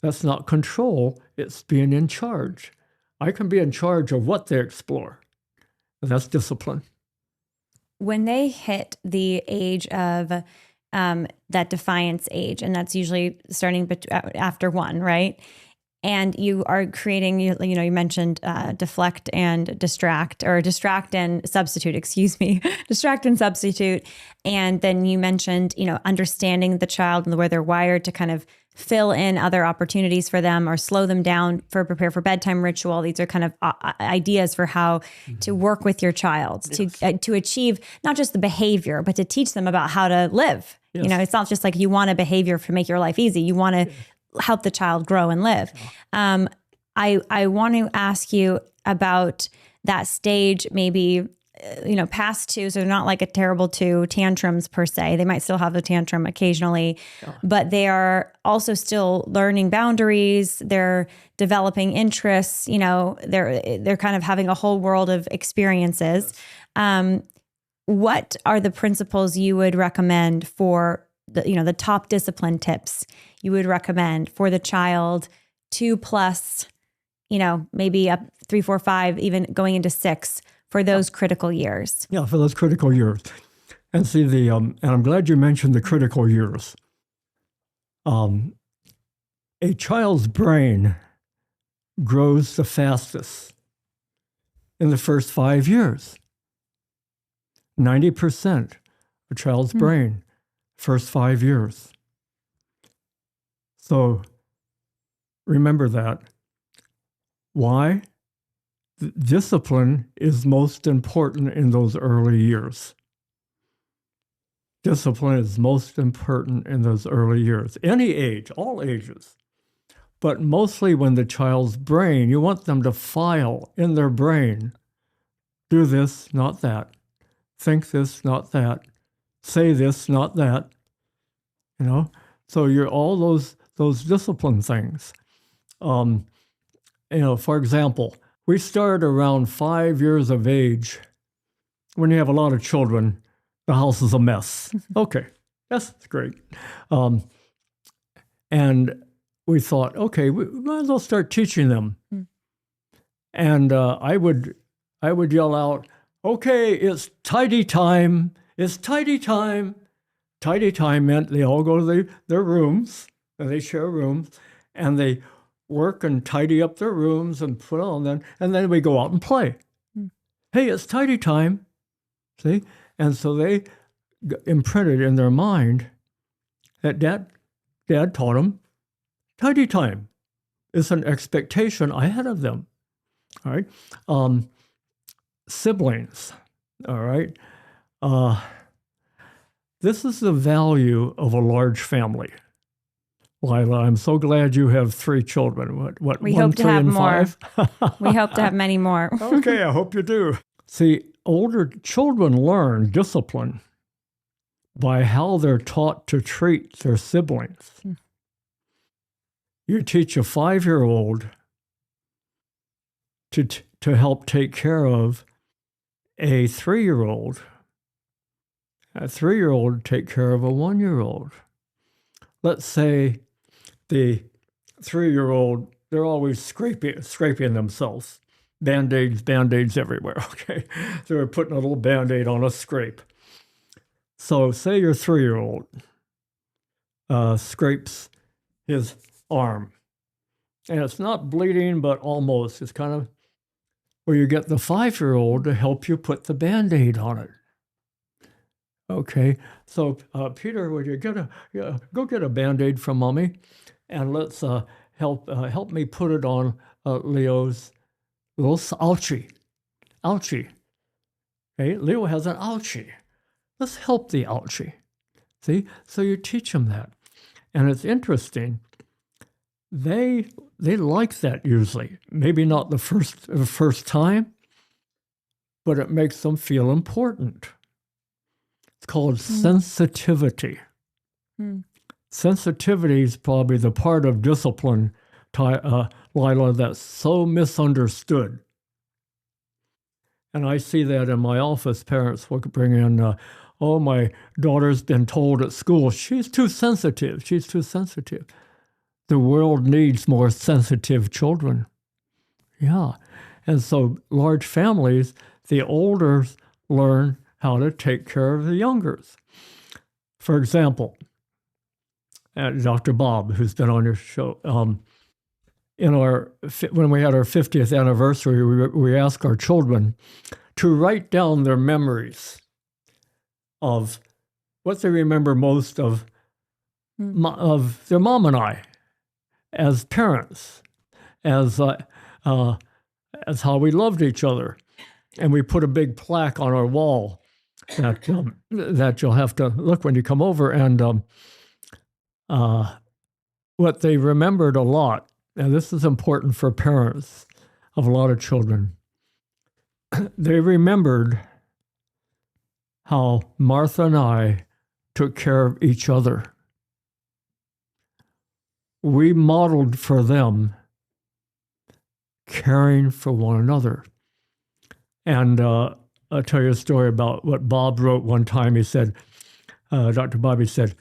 That's not control, it's being in charge. I can be in charge of what they explore. That's discipline. When they hit the age of that defiance age, and that's usually starting after 1, right? And you are creating, you mentioned deflect and distract, or distract and substitute, distract and substitute. And then you mentioned, understanding the child and where they're wired to kind of fill in other opportunities for them or slow them down for prepare for bedtime ritual. These are kind of ideas for how to work with your child to achieve not just the behavior, but to teach them about how to live. Yes. It's not just like you want a behavior to make your life easy. You want to help the child grow and live. I want to ask you about that stage, maybe, past 2, so not like a terrible 2 tantrums per se. They might still have a tantrum occasionally, but they are also still learning boundaries. They're developing interests. They're kind of having a whole world of experiences. What are the principles you would recommend for the top discipline tips you would recommend for the child 2+, maybe up 3, 4, 5, even going into 6 for those critical years? Yeah, for those critical years. And see and I'm glad you mentioned the critical years. A child's brain grows the fastest in the first 5 years. 90% of a child's brain, first 5 years. So remember that. Why? Discipline is most important in those early years. Discipline is most important in those early years. Any age, all ages. But mostly when the child's brain, you want them to file in their brain, do this, not that. Think this, not that. Say this, not that. So you're all those discipline things. For example, we start around 5 years of age. When you have a lot of children, the house is a mess. Okay, that's great. And we thought, okay, we might as well start teaching them. And I would yell out, okay, it's tidy time. It's tidy time. Tidy time meant they all go to their rooms, and they share rooms, and they work and tidy up their rooms and put on them, and then we go out and play. Hey, it's tidy time. See? And so they imprinted in their mind that Dad taught them tidy time. It's an expectation I had of them. All right? Siblings. All right? This is the value of a large family. Lila, I'm so glad you have 3 children. What? We 1, hope to 3, have and more. 5? We hope to have many more. Okay, I hope you do. See, older children learn discipline by how they're taught to treat their siblings. You teach a 5-year-old to help take care of a 3-year-old. A 3-year-old take care of a 1-year-old. Let's say the 3-year-old, they're always scraping themselves. Band-aids everywhere, okay? So they're putting a little Band-Aid on a scrape. So say your 3-year-old scrapes his arm. And it's not bleeding, but almost. It's kind of where you get the 5-year-old to help you put the Band-Aid on it. Okay, so Peter, would you go get a Band-Aid from Mommy, and let's help me put it on Leo's little ouchie. Ouchie. Okay, Leo has an ouchie. Let's help the ouchie. See, so you teach them that, and it's interesting. They like that usually. Maybe not the first time, but it makes them feel important. It's called sensitivity. Sensitivity is probably the part of discipline, Lila, that's so misunderstood. And I see that in my office. Parents will bring in, oh, my daughter's been told at school, she's too sensitive. She's too sensitive. The world needs more sensitive children. Yeah. And so large families, the elders learn how to take care of the youngers. For example, Dr. Bob, who's been on your show, when we had our 50th anniversary, we asked our children to write down their memories of what they remember most of their mom and I as parents, as how we loved each other. And we put a big plaque on our wall that you'll have to look when you come over. And what they remembered a lot, and this is important for parents of a lot of children, they remembered how Martha and I took care of each other. We modeled for them caring for one another. And I'll tell you a story about what Bob wrote one time. He said, Dr. Bobby said,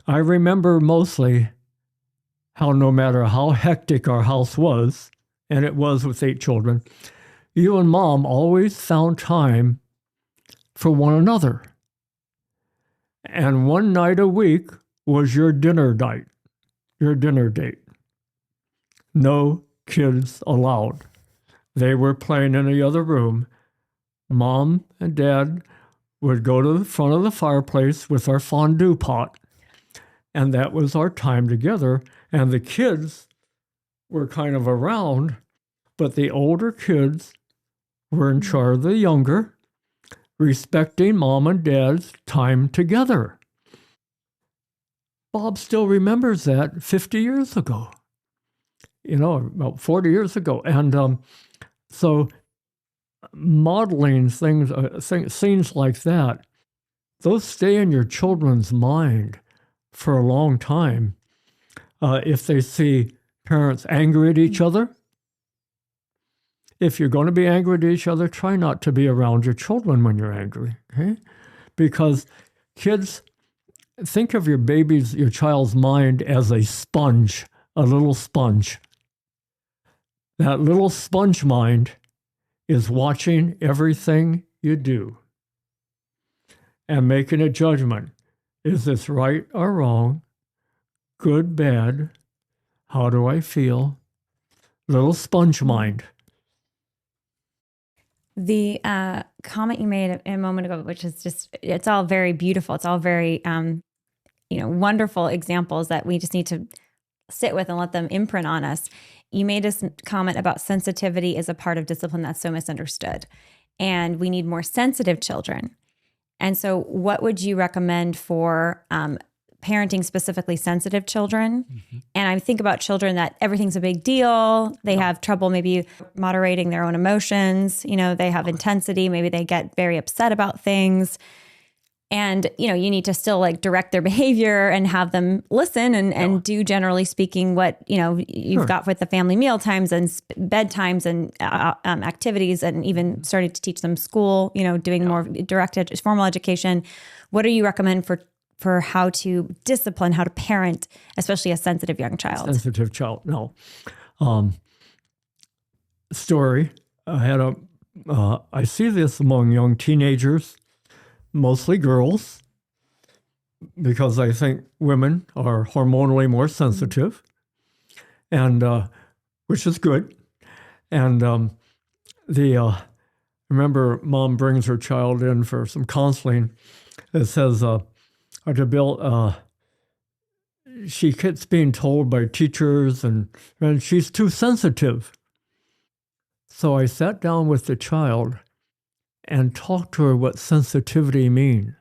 I remember mostly how no matter how hectic our house was, and it was with 8 children, you and Mom always found time for one another. And one night a week was your dinner night, your dinner date. No kids allowed. They were playing in the other room. Mom and Dad would go to the front of the fireplace with our fondue pot, and that was our time together. And the kids were kind of around, but the older kids were in charge of the younger, respecting Mom and Dad's time together. Bob still remembers that 50 years ago, about 40 years ago. And so modeling things, scenes like that, those stay in your children's mind for a long time. If they see parents angry at each other, if you're going to be angry at each other, try not to be around your children when you're angry, okay? Because kids, think of your child's mind as a sponge, a little sponge. That little sponge mind is watching everything you do and making a judgment. Is this right or wrong? Good, bad? How do I feel? Little sponge mind. The comment you made a moment ago, which is just, it's all very beautiful. It's all very, wonderful examples that we just need to sit with and let them imprint on us. You made a comment about sensitivity is a part of discipline that's so misunderstood, and we need more sensitive children. And so what would you recommend for parenting specifically sensitive children? Mm-hmm. And I think about children that everything's a big deal. They have trouble maybe moderating their own emotions. They have intensity. Maybe they get very upset about things. And, you need to still direct their behavior and have them listen and do, generally speaking, what, you've got with the family meal times and bedtimes and activities, and even starting to teach them school, doing more direct formal education. What do you recommend for how to discipline, how to parent, especially a sensitive young child? Sensitive child. No. Story. I see this among young teenagers, mostly girls, because I think women are hormonally more sensitive, and which is good. And remember, Mom brings her child in for some counseling, It says, Dr. Bill, she keeps being told by teachers and she's too sensitive. So I sat down with the child and talked to her what sensitivity means.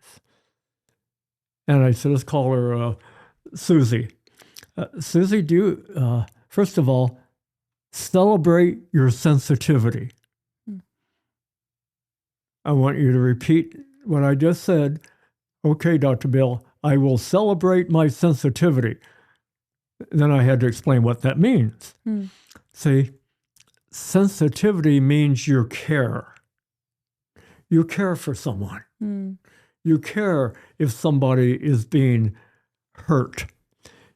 And I said, let's call her Susie. Susie, do you, first of all, celebrate your sensitivity. I want you to repeat what I just said. Okay, Dr. Bill, I will celebrate my sensitivity. Then I had to explain what that means. See, sensitivity means you care. You care for someone. You care if somebody is being hurt.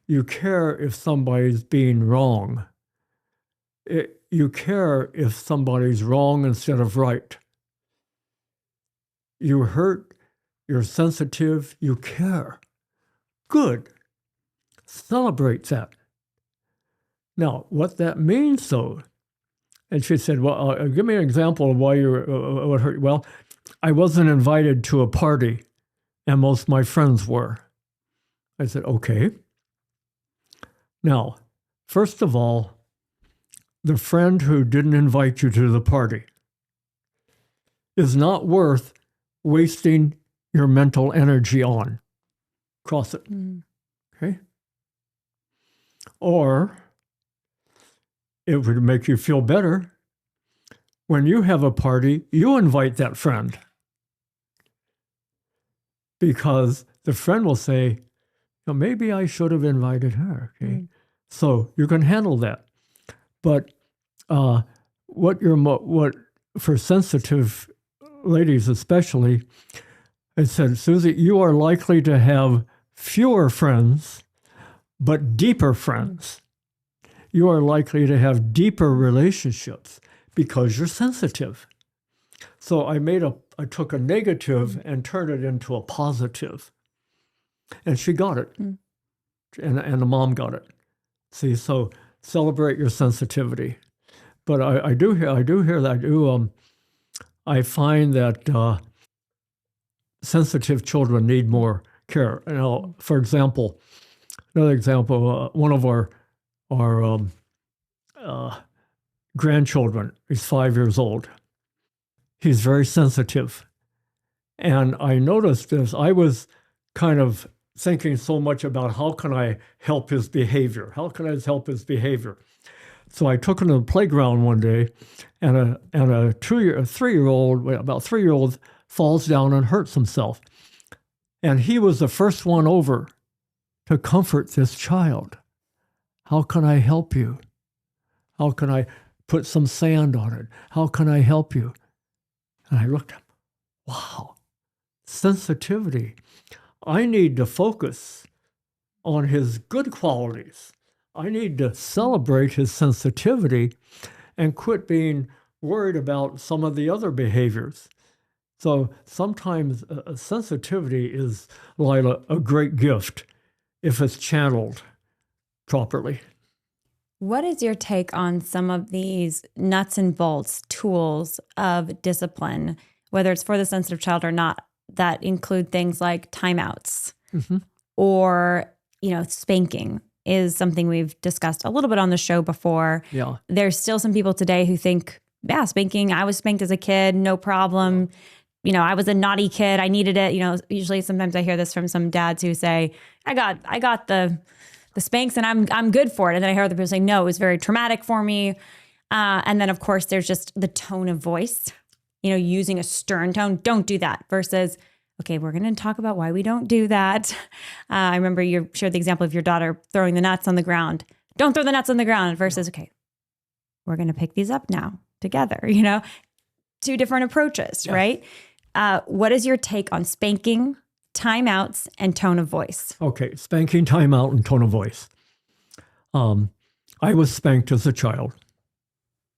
You care if somebody's being wrong. You care if somebody's wrong instead of right. You hurt, you're sensitive, you care. Good. Celebrate that. Now, what that means, though, and she said, well, give me an example of why you're what hurt. Well, I wasn't invited to a party, and most of my friends were. I said, okay. Now, first of all, the friend who didn't invite you to the party is not worth wasting your mental energy on. Cross it. Okay? Or it would make you feel better when you have a party, you invite that friend. Because the friend will say, well, maybe I should have invited her. Okay? So you can handle that. But what for sensitive ladies especially, I said, Susie, you are likely to have fewer friends, but deeper friends. You are likely to have deeper relationships because you're sensitive. So I took a negative and turned it into a positive. And she got it. And the mom got it. See, so celebrate your sensitivity. But I do hear that. I find that sensitive children need more care. Now, for example, another example, one of our grandchildren is 5 years old. He's very sensitive. And I noticed this. I was kind of thinking so much about how can I help his behavior? How can I help his behavior? So I took him to the playground one day, and a 3-year-old, about 3-year-old, falls down and hurts himself. And he was the first one over to comfort this child. How can I help you? How can I put some sand on it? How can I help you? And I looked at him. Wow, sensitivity. I need to focus on his good qualities. I need to celebrate his sensitivity and quit being worried about some of the other behaviors. So sometimes sensitivity is, Lila, a great gift if it's channeled properly. What is your take on some of these nuts and bolts tools of discipline, whether it's for the sensitive child or not, that include things like timeouts or, spanking? Is something we've discussed a little bit on the show before. Yeah. There's still some people today who think, spanking, I was spanked as a kid, no problem. I was a naughty kid. I needed it. Usually sometimes I hear this from some dads who say, I got the spanks and I'm good for it. And then I hear other people say, no, it was very traumatic for me. And then of course there's just the tone of voice, using a stern tone. Don't do that versus, okay, we're going to talk about why we don't do that. I remember you shared the example of your daughter throwing the nuts on the ground. Don't throw the nuts on the ground versus, okay, we're going to pick these up now together, two different approaches, right? What is your take on spanking, timeouts, and tone of voice? Okay, spanking, timeout, and tone of voice. I was spanked as a child.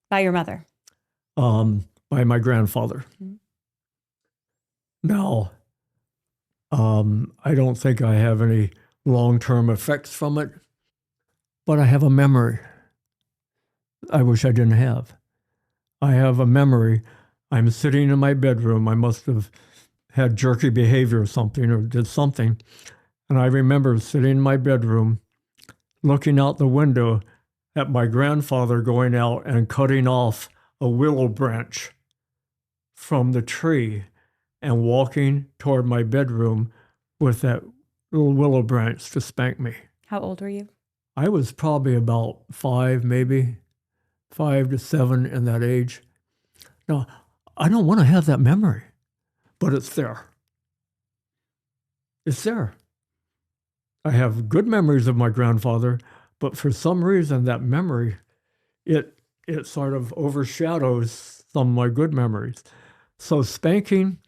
By your mother? By my grandfather. Now, I don't think I have any long-term effects from it, but I have a memory I wish I didn't have. I have a memory. I'm sitting in my bedroom. I must have had jerky behavior or something, or did something. And I remember sitting in my bedroom, looking out the window at my grandfather going out and cutting off a willow branch from the tree and walking toward my bedroom with that little willow branch to spank me. How old were you? I was probably about 5, maybe 5 to 7 in that age. Now, I don't want to have that memory, but it's there. It's there. I have good memories of my grandfather, but for some reason that memory, it sort of overshadows some of my good memories. So spanking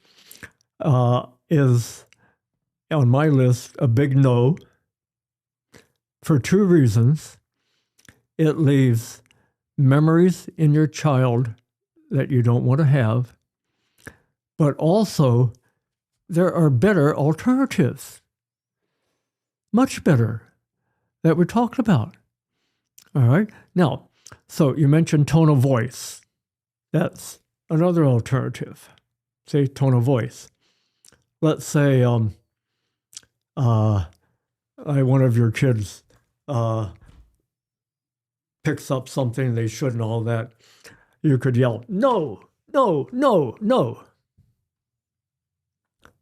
is on my list a big no for 2 reasons. It leaves memories in your child that you don't want to have, but also there are better alternatives, much better, that we're talking about. All right. Now, so you mentioned tone of voice. That's another alternative. Say tone of voice. Let's say one of your kids picks up something they shouldn't, all that. You could yell, no, no, no, no.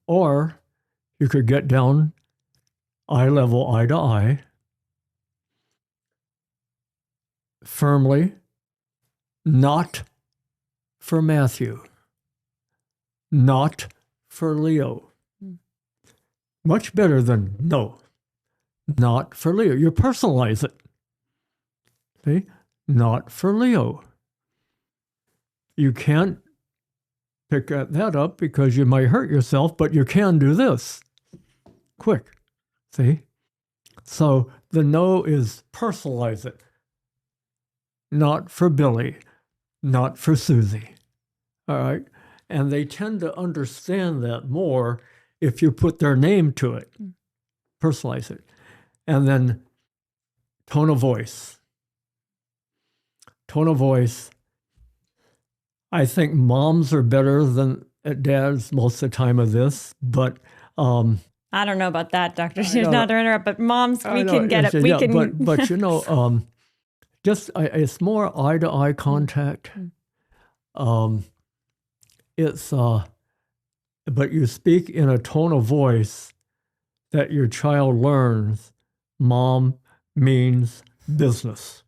Or you could get down eye level, eye to eye, firmly, not for Matthew, not for Leo. Much better than no, not for Leo. You personalize it. See? Not for Leo. You can't pick that up because you might hurt yourself, but you can do this. Quick. See? So the no is personalize it. Not for Billy, not for Susie. All right? And they tend to understand that more if you put their name to it. Personalize it. And then tone of voice. Tone of voice. I think moms are better than dads most of the time of this, but I don't know about that, Dr. Sears, not to interrupt, but moms, we can get it. We can. But you know, just it's more eye-to-eye contact. It's but you speak in a tone of voice that your child learns. Mom means business.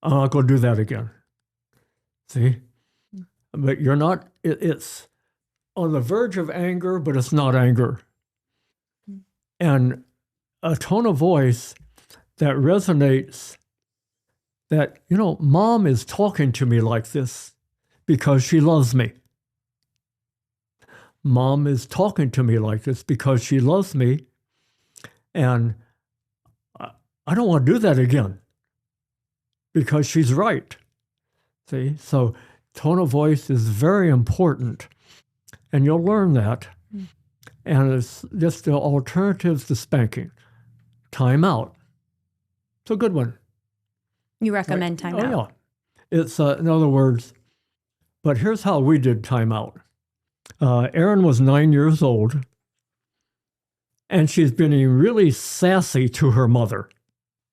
I'm not going to do that again. See? But you're not, it's on the verge of anger, but it's not anger. And a tone of voice that resonates that, you know, Mom is talking to me like this because she loves me. Mom is talking to me like this because she loves me. And I don't want to do that again because she's right. See, so tone of voice is very important, and you'll learn that. And it's just the alternatives to spanking. Timeout. It's a good one. You recommend timeout? Oh, yeah. It's, in other words, but here's how we did timeout. Erin was 9 years old, and she's been really sassy to her mother.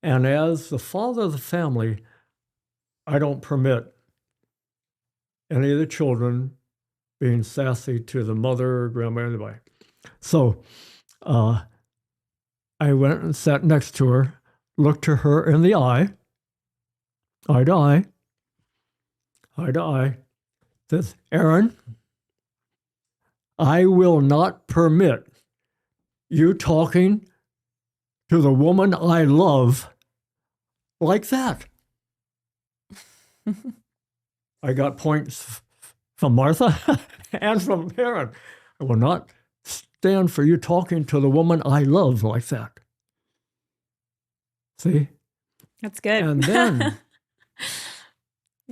And as the father of the family, I don't permit any of the children being sassy to the mother or grandma or anybody. So I went and sat next to her, looked to her in the eye to eye, says, Erin, I will not permit you talking to the woman I love like that. I got points from Martha and from Erin. I will not stand for you talking to the woman I love like that. See? That's good. And then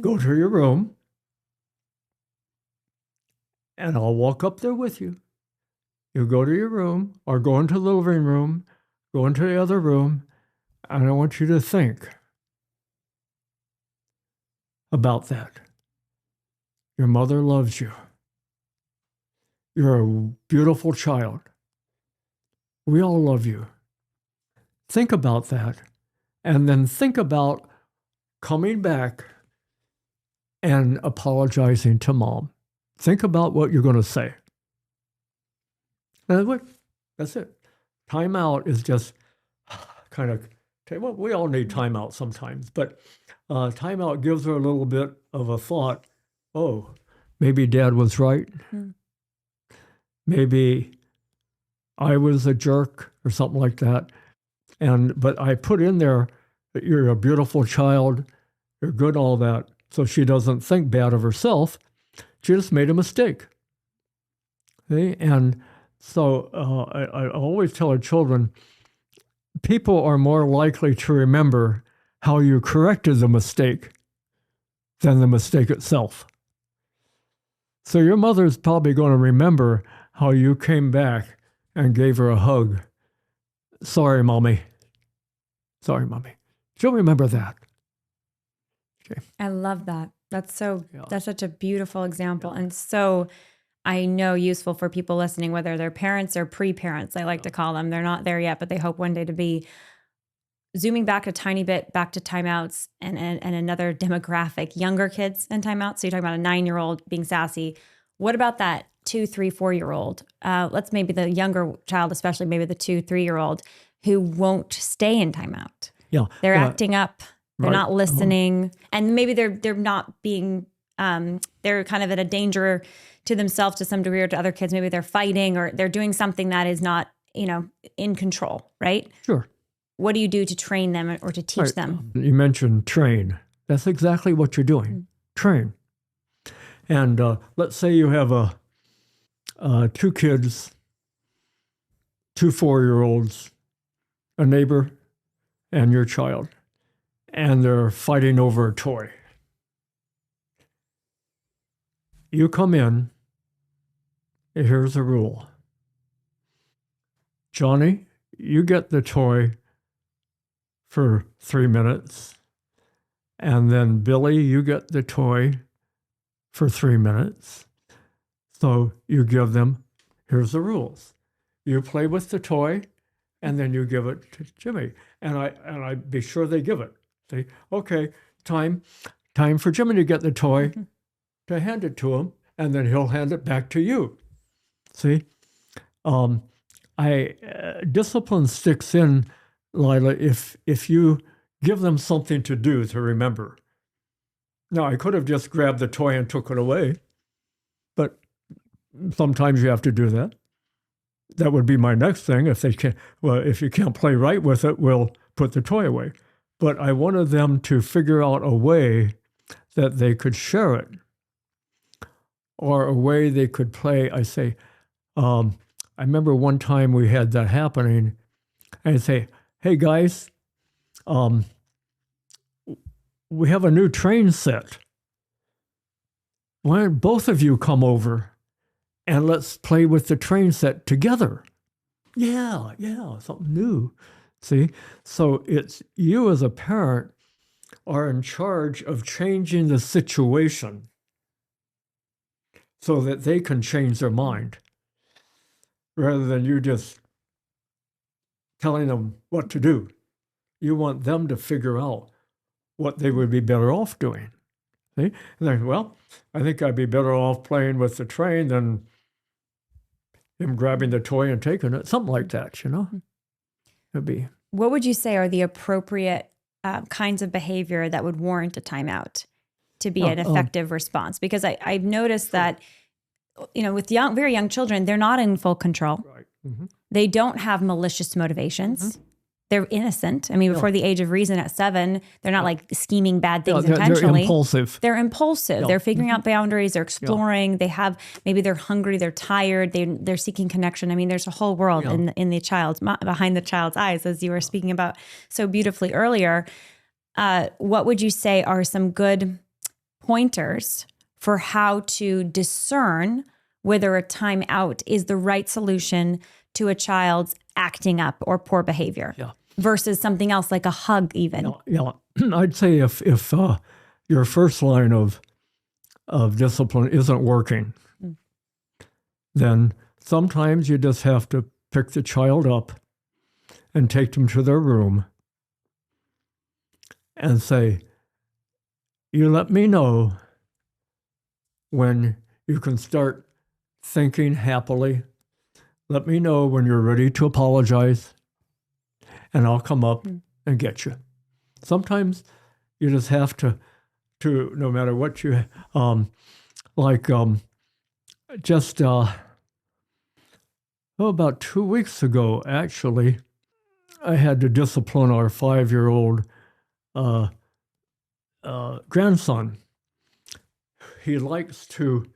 go to your room, and I'll walk up there with you. You go to your room, or go into the living room, go into the other room, and I want you to think about that. Your mother loves you. You're a beautiful child. We all love you. Think about that. And then think about coming back and apologizing to mom. Think about what you're going to say. And that's it. Timeout is just kind of, well, we all need timeout sometimes, but timeout gives her a little bit of a thought. Oh, maybe dad was right. Maybe I was a jerk or something like that. But I put in there that you're a beautiful child, you're good, all that, so she doesn't think bad of herself. She just made a mistake. See? And so I always tell our children, people are more likely to remember how you corrected the mistake than the mistake itself. So your mother's probably going to remember how you came back and gave her a hug. Sorry, Mommy. Sorry, Mommy. She'll remember that. Okay. I love that. That's such a beautiful example. And so I know useful for people listening, whether they're parents or pre-parents, I like to call them. They're not there yet, but they hope one day to be. Zooming back a tiny bit, back to timeouts and another demographic, younger kids and timeouts. So you're talking about a 9-year-old being sassy. What about that 2, 3, 4-year-old? Let's maybe the younger child, especially maybe the 2, 3-year-old who won't stay in timeout. Yeah. They're acting up. They're Right. not listening. And maybe they're not being, they're kind of at a danger to themselves to some degree or to other kids. Maybe they're fighting or they're doing something that is not, in control, right? Sure. What do you do to train them or to teach them? You mentioned train. That's exactly what you're doing. Train. And let's say you have 2 kids, 2 4-year-olds, a neighbor, and your child, and they're fighting over a toy. You come in, and here's the rule. Johnny, you get the toy for 3 minutes. And then Billy, you get the toy for 3 minutes. So you give them, here's the rules. You play with the toy, and then you give it to Jimmy. And I be sure they give it. Say, okay, time for Jimmy to get the toy, to hand it to him, and then he'll hand it back to you. See? Discipline sticks in, Lila, if you give them something to do to remember. Now, I could have just grabbed the toy and took it away, but sometimes you have to do that. That would be my next thing. If you can't play right with it, we'll put the toy away. But I wanted them to figure out a way that they could share it, or a way they could play. I say, I remember one time we had that happening, and I say, hey guys, we have a new train set. Why don't both of you come over and let's play with the train set together? Yeah, something new. See? So it's you as a parent are in charge of changing the situation so that they can change their mind, rather than you just telling them what to do. You want them to figure out what they would be better off doing. See? And they're, well, I think I'd be better off playing with the train than him grabbing the toy and taking it. Something like that, It'd be. What would you say are the appropriate kinds of behavior that would warrant a timeout to be an effective response? Because I've noticed that, with very young children, they're not in full control. Right. Mm-hmm. They don't have malicious motivations. Mm-hmm. They're innocent. I mean, before the age of reason at 7, they're not like scheming bad things intentionally. They're impulsive. They're figuring out boundaries. They're exploring. They have, maybe they're hungry. They're tired. They're seeking connection. I mean, there's a whole world in the child's, behind the child's eyes, as you were speaking about so beautifully earlier. What would you say are some good pointers for how to discern whether a timeout is the right solution to a child's acting up or poor behavior versus something else like a hug even? I'd say if your first line of discipline isn't working, then sometimes you just have to pick the child up and take them to their room and say, you let me know when you can start thinking happily. Let me know when you're ready to apologize, and I'll come up and get you. Sometimes you just have to no matter what you, about 2 weeks ago, actually, I had to discipline our 5-year-old grandson. He likes to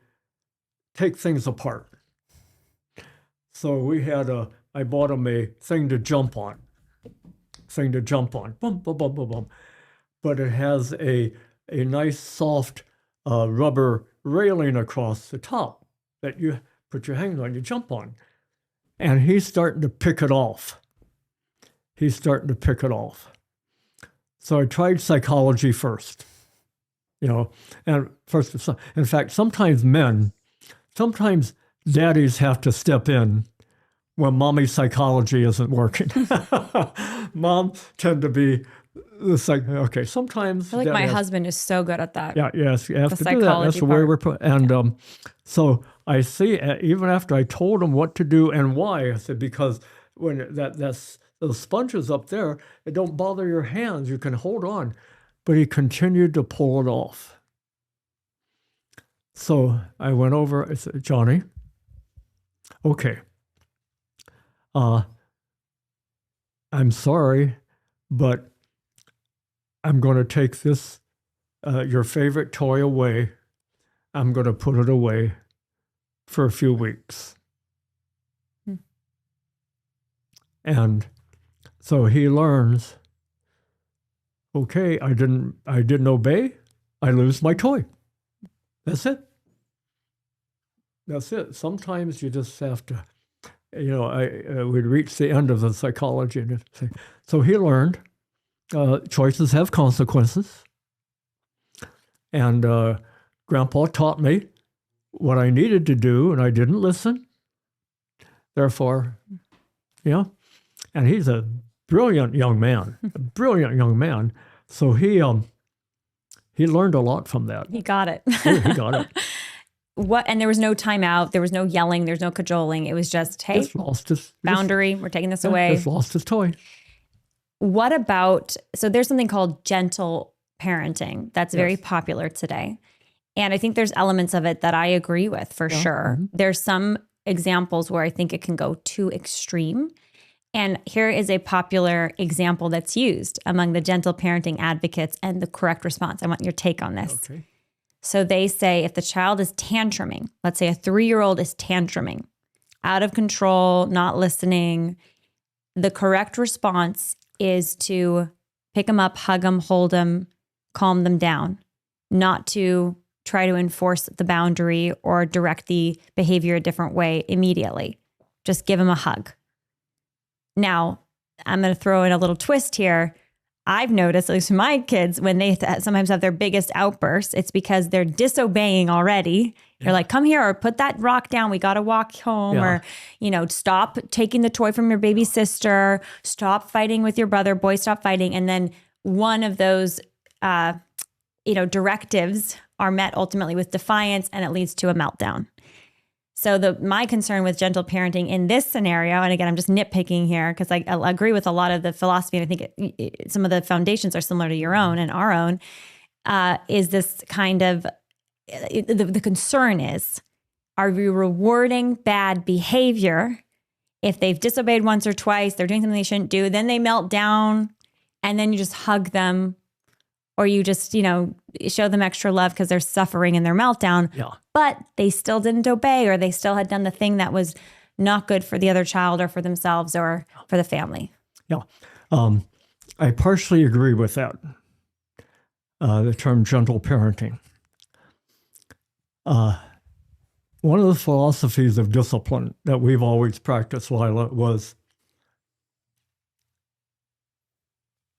take things apart. So I bought him a thing to jump on. Boom, boom, boom, boom, boom. But it has a nice soft rubber railing across the top that you put your hands on, you jump on. And he's starting to pick it off. So I tried psychology first, and first, in fact, sometimes daddies have to step in when mommy's psychology isn't working. Mom tend to be okay, sometimes. I feel like my husband is so good at that. Yeah, yes, you have to do that. That's the way we're put. And so I see, even after I told him what to do and why, I said, because when that's those sponges up there, it don't bother your hands. You can hold on. But he continued to pull it off. So I went over, I said, Johnny, okay, I'm sorry, but I'm going to take this, your favorite toy away. I'm going to put it away for a few weeks. And so he learns, okay, I didn't obey, I lose my toy. That's it. Sometimes you just have to, we'd reach the end of the psychology. So he learned choices have consequences. And Grandpa taught me what I needed to do, and I didn't listen. Therefore, and he's a brilliant young man, So he learned a lot from that. He got it. He got it. And there was no timeout. There was no yelling. There's no cajoling. It was just, hey, boundary. We're taking this away. Just lost his toy. What about, so there's something called gentle parenting that's very popular today. And I think there's elements of it that I agree with for sure. Mm-hmm. There's some examples where I think it can go too extreme. And here is a popular example that's used among the gentle parenting advocates and the correct response. I want your take on this. Okay. So they say if the child is tantruming, let's say a 3-year-old is tantruming, out of control, not listening, the correct response is to pick them up, hug them, hold them, calm them down, not to try to enforce the boundary or direct the behavior a different way immediately. Just give them a hug. Now, I'm going to throw in a little twist here. I've noticed, at least my kids, when they sometimes have their biggest outbursts, it's because they're disobeying already. Yeah. They're like, come here, or put that rock down. We got to walk home. Yeah. Or, stop taking the toy from your baby sister. Stop fighting with your brother. Boys, stop fighting. And then one of those, directives are met ultimately with defiance, and it leads to a meltdown. So my concern with gentle parenting in this scenario, and again, I'm just nitpicking here because I agree with a lot of the philosophy, and I think some of the foundations are similar to your own and our own, is this kind of, the concern is, are we rewarding bad behavior? If they've disobeyed once or twice, they're doing something they shouldn't do, then they melt down, and then you just hug them, or you just, show them extra love because they're suffering in their meltdown, but they still didn't obey, or they still had done the thing that was not good for the other child or for themselves or for the family. Yeah. I partially agree with that, the term gentle parenting. One of the philosophies of discipline that we've always practiced, Lila, was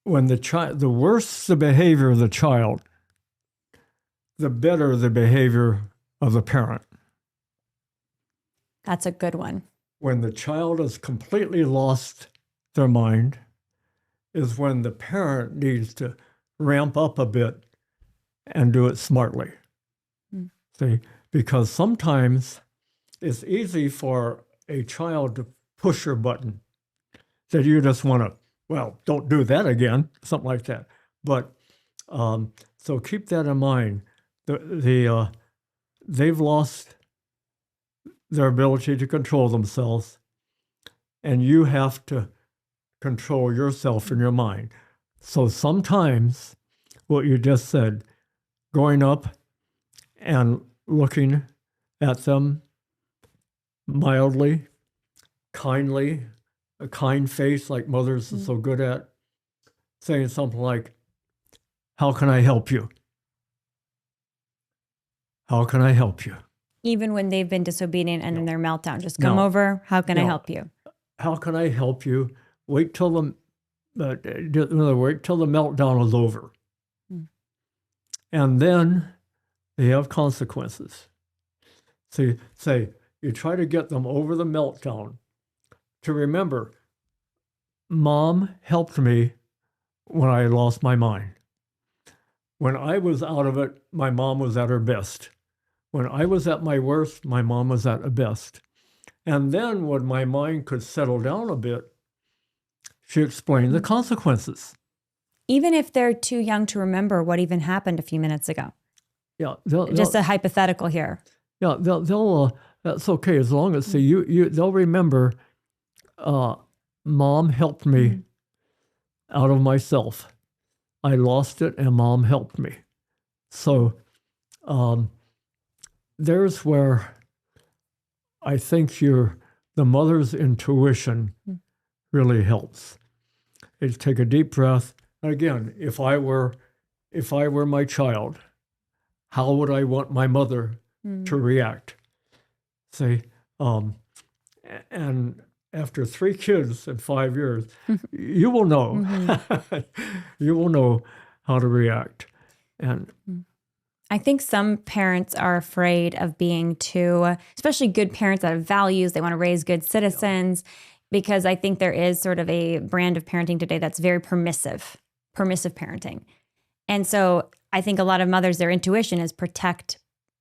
when the worse the behavior of the child, the better the behavior of the parent. That's a good one. When the child has completely lost their mind is when the parent needs to ramp up a bit and do it smartly. See, because sometimes it's easy for a child to push your button that you just want to, well, don't do that again, something like that. But so keep that in mind. They've lost their ability to control themselves, and you have to control yourself and your mind. So sometimes what you just said, going up and looking at them mildly, kindly, a kind face like mothers are so good at, saying something like, how can I help you? How can I help you? Even when they've been disobedient and in their meltdown, just come over. How can I help you? How can I help you? Wait till the meltdown is over. And then they have consequences. So you try to get them over the meltdown to remember, Mom helped me when I lost my mind. When I was out of it, my mom was at her best. When I was at my worst, my mom was at her best. And then when my mind could settle down a bit, she explained the consequences. Even if they're too young to remember what even happened a few minutes ago. Yeah. Just a hypothetical here. Yeah, they'll that's okay as long as they'll remember, Mom helped me out of myself. I lost it and Mom helped me. So there's where I think the mother's intuition really helps. Is take a deep breath. Again, if I were my child, how would I want my mother to react? Say, and after 3 kids in 5 years, you will know. You will know how to react. And I think some parents are afraid of being too, especially good parents that have values. They want to raise good citizens, because I think there is sort of a brand of parenting today that's very permissive parenting. And so I think a lot of mothers, their intuition is protect,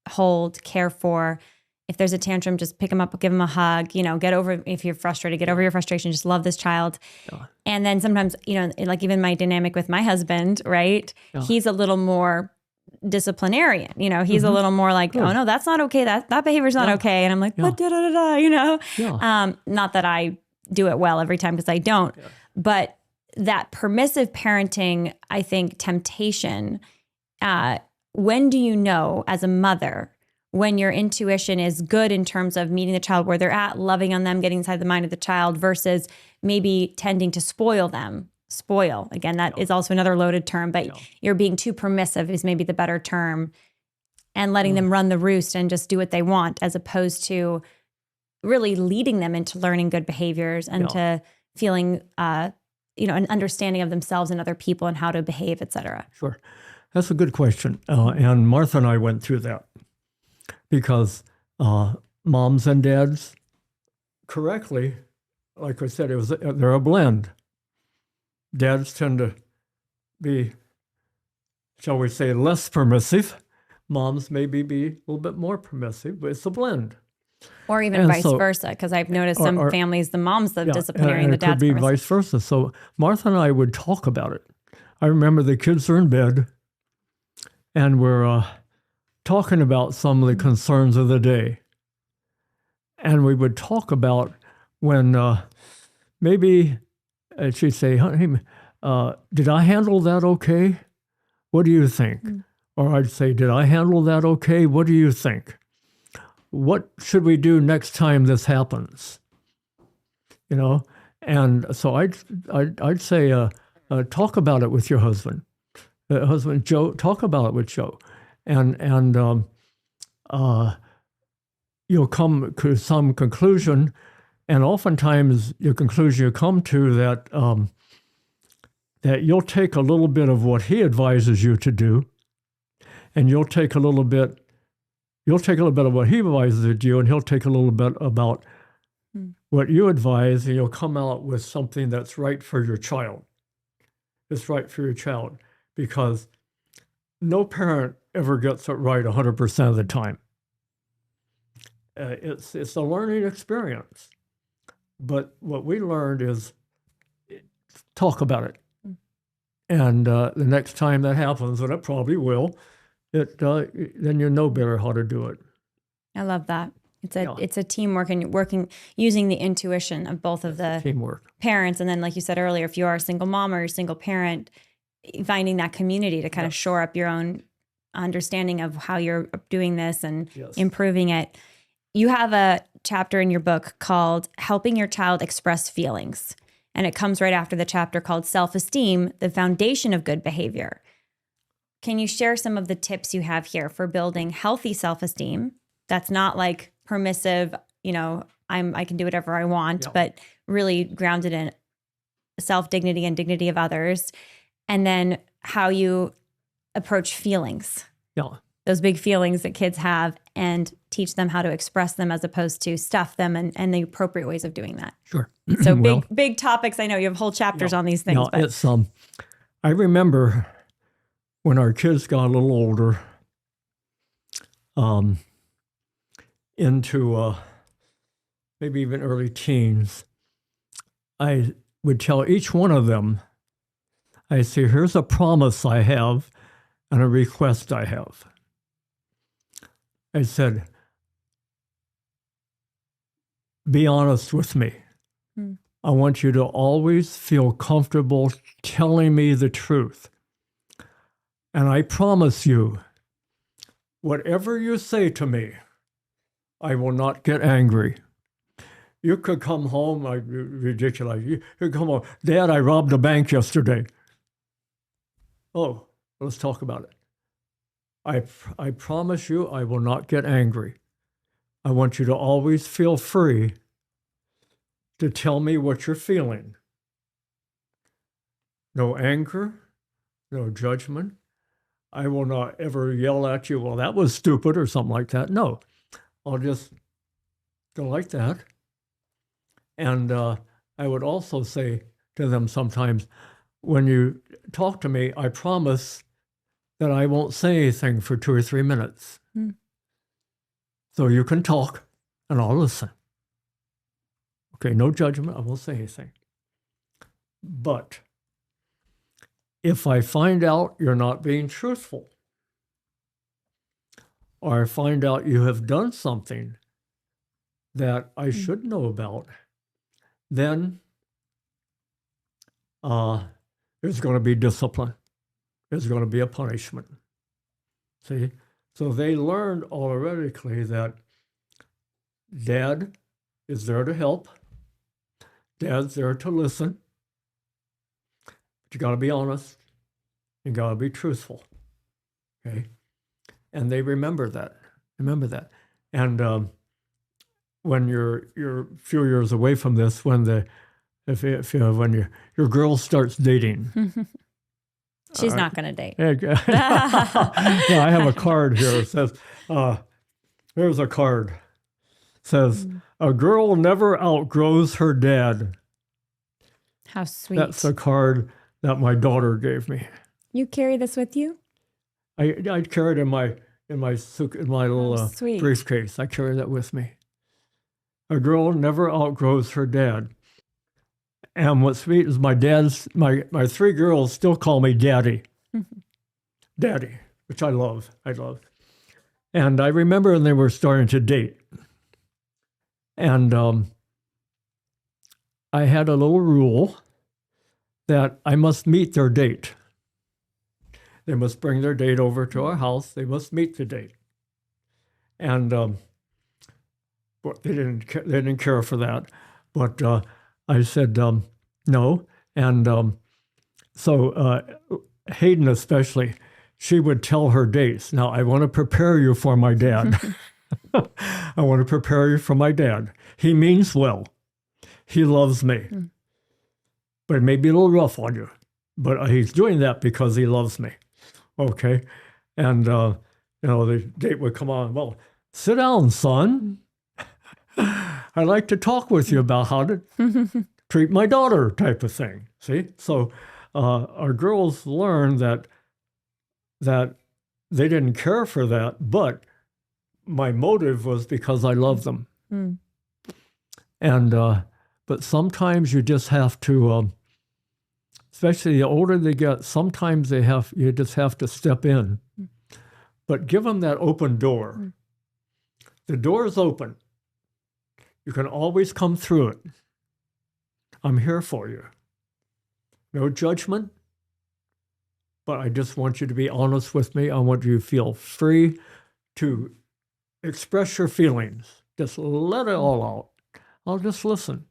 hold, care for. If there's a tantrum, just pick them up, give them a hug, get over, if you're frustrated, get over your frustration, just love this child. Yeah. And then sometimes, like even my dynamic with my husband, right? Yeah. He's a little more disciplinarian, he's a little more like, oh no, that's not okay. That behavior's not okay. And I'm like, what, Yeah. Not that I do it well every time, because I don't, but that permissive parenting, I think temptation, when do you know as a mother, when your intuition is good in terms of meeting the child where they're at, loving on them, getting inside the mind of the child, versus maybe tending to spoil them? Spoil, again, that is also another loaded term, but you're being too permissive is maybe the better term, and letting them run the roost and just do what they want, as opposed to really leading them into learning good behaviors and to feeling, an understanding of themselves and other people and how to behave, et cetera. Sure. That's a good question. And Martha and I went through that, because moms and dads, correctly, like I said, they're a blend. Dads tend to be, shall we say, less permissive. Moms maybe be a little bit more permissive, but it's a blend. Or even vice versa, because I've noticed some families, the mom's the disciplinarian, and the dad's permissive. It could be vice versa. So Martha and I would talk about it. I remember the kids are in bed, and we're talking about some of the concerns of the day. And we would talk about when maybe she'd say, honey, did I handle that okay? What do you think? Or I'd say, did I handle that okay? What do you think? What should we do next time this happens? And so I'd say, talk about it with your husband. Husband Joe, talk about it with Joe. And you'll come to some conclusion, and oftentimes your conclusion you come to that you'll take a little bit of what he advises you to do, and you'll take a little bit you'll take a little bit of what he advises you, and he'll take a little bit about what you advise, and you'll come out with something that's right for your child. It's right for your child, because no parent ever gets it right 100% of the time. It's a learning experience. But what we learned is talk about it. And the next time that happens, and it probably will, then you know better how to do it. I love that. It's a teamwork, and using the intuition of both of the teamwork parents. And then, like you said earlier, if you are a single mom or a single parent, finding that community to kind of shore up your own understanding of how you're doing this and improving it. You have a chapter in your book called Helping Your Child Express Feelings. And it comes right after the chapter called Self-Esteem, the Foundation of Good Behavior. Can you share some of the tips you have here for building healthy self-esteem that's not like permissive, I can do whatever I want, but really grounded in self-dignity and dignity of others, and then how you approach feelings, those big feelings that kids have, and teach them how to express them as opposed to stuff them, and the appropriate ways of doing that. Sure. So big topics. I know you have whole chapters on these things. But it's I remember when our kids got a little older, into maybe even early teens, I would tell each one of them, I say, here's a promise I have and a request I have. I said, be honest with me. I want you to always feel comfortable telling me the truth. And I promise you, whatever you say to me, I will not get angry. You could come home, ridiculous. You could come home, Dad, I robbed a bank yesterday. Oh, let's talk about it. I promise you I will not get angry. I want you to always feel free to tell me what you're feeling. No anger, no judgment. I will not ever yell at you, well, that was stupid or something like that. No, I'll just go like that. And I would also say to them sometimes, when you talk to me, I promise that I won't say anything for 2 or 3 minutes. So you can talk and I'll listen. Okay, no judgment, I won't say anything. But if I find out you're not being truthful, or I find out you have done something that I should know about, then there's going to be discipline. There's going to be a punishment. See? So they learned already that Dad is there to help. Dad's there to listen. But you got to be honest. You got to be truthful. Okay? And they remember that. And when you're a few years away from this, when your girl starts dating, she's not going to date. Yeah, I have a card here. It says, here's a card. It says, a girl never outgrows her dad. How sweet. That's a card that my daughter gave me. You carry this with you? I carry it in my little briefcase. I carry that with me. A girl never outgrows her dad. And what's sweet is my 3 girls still call me Daddy. Daddy, which I love. And I remember when they were starting to date. And I had a little rule that I must meet their date. They must bring their date over to our house. They must meet the date. And they didn't care for that. But I said, no. And so Hayden especially, she would tell her dates. Now, I want to prepare you for my dad. I want to prepare you for my dad. He means well. He loves me. But it may be a little rough on you. But he's doing that because he loves me. Okay? And, the date would come on. Well, sit down, son. I'd like to talk with you about how to treat my daughter type of thing. See? So our girls learned that they didn't care for that, but my motive was because I love them. And but sometimes you just have to, especially the older they get, sometimes you just have to step in. But give them that open door. The door is open. You can always come through it. I'm here for you. No judgment, but I just want you to be honest with me. I want you to feel free to express your feelings. Just let it all out. I'll just listen.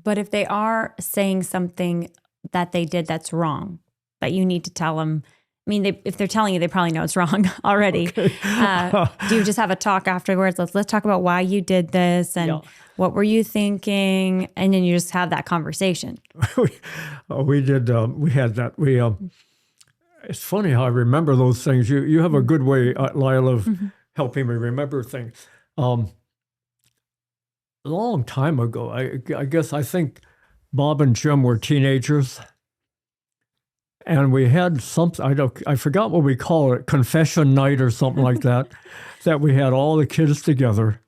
But if they are saying something that they did that's wrong, that you need to tell them, I mean, if they're telling you, they probably know it's wrong already. Okay. Do you just have a talk afterwards? Let's talk about why you did this and what were you thinking? And then you just have that conversation. We did. We had that. It's funny how I remember those things. You have a good way, Lila, of helping me remember things. A long time ago, I think Bob and Jim were teenagers. And we had something, I forgot what we call it, confession night or something like that, that we had all the kids together.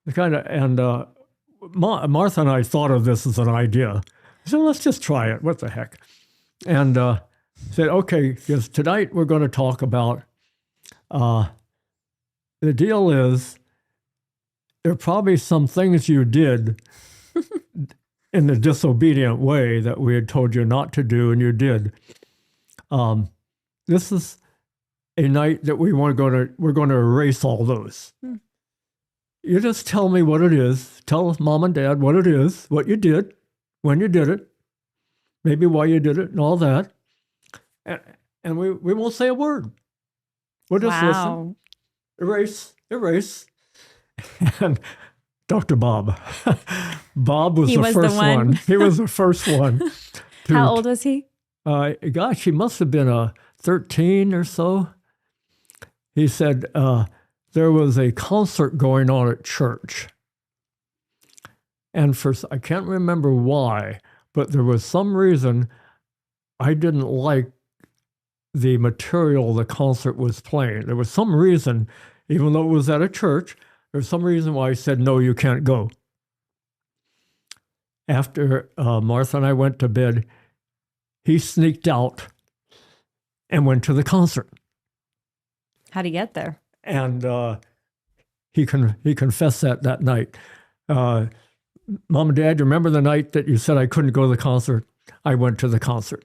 Martha and I thought of this as an idea. So let's just try it. What the heck? And said, okay, because tonight we're going to talk about, the deal is, there are probably some things you did in the disobedient way that we had told you not to do, and you did. This is a night that we're going to erase all those. You just tell me what it is. Tell Mom and Dad what it is, what you did, when you did it, maybe why you did it, and all that. And we won't say a word. We'll just listen. Erase. And Dr. Bob. Bob was the first one. He was the first one. How old was he? Gosh, he must have been 13 or so. He said there was a concert going on at church. And I can't remember why, but there was some reason I didn't like the material the concert was playing. There was some reason, even though it was at a church, there's some reason why I said, no, you can't go. After Martha and I went to bed, he sneaked out and went to the concert. How'd he get there? And he confessed that night. Mom and Dad, you remember the night that you said I couldn't go to the concert? I went to the concert.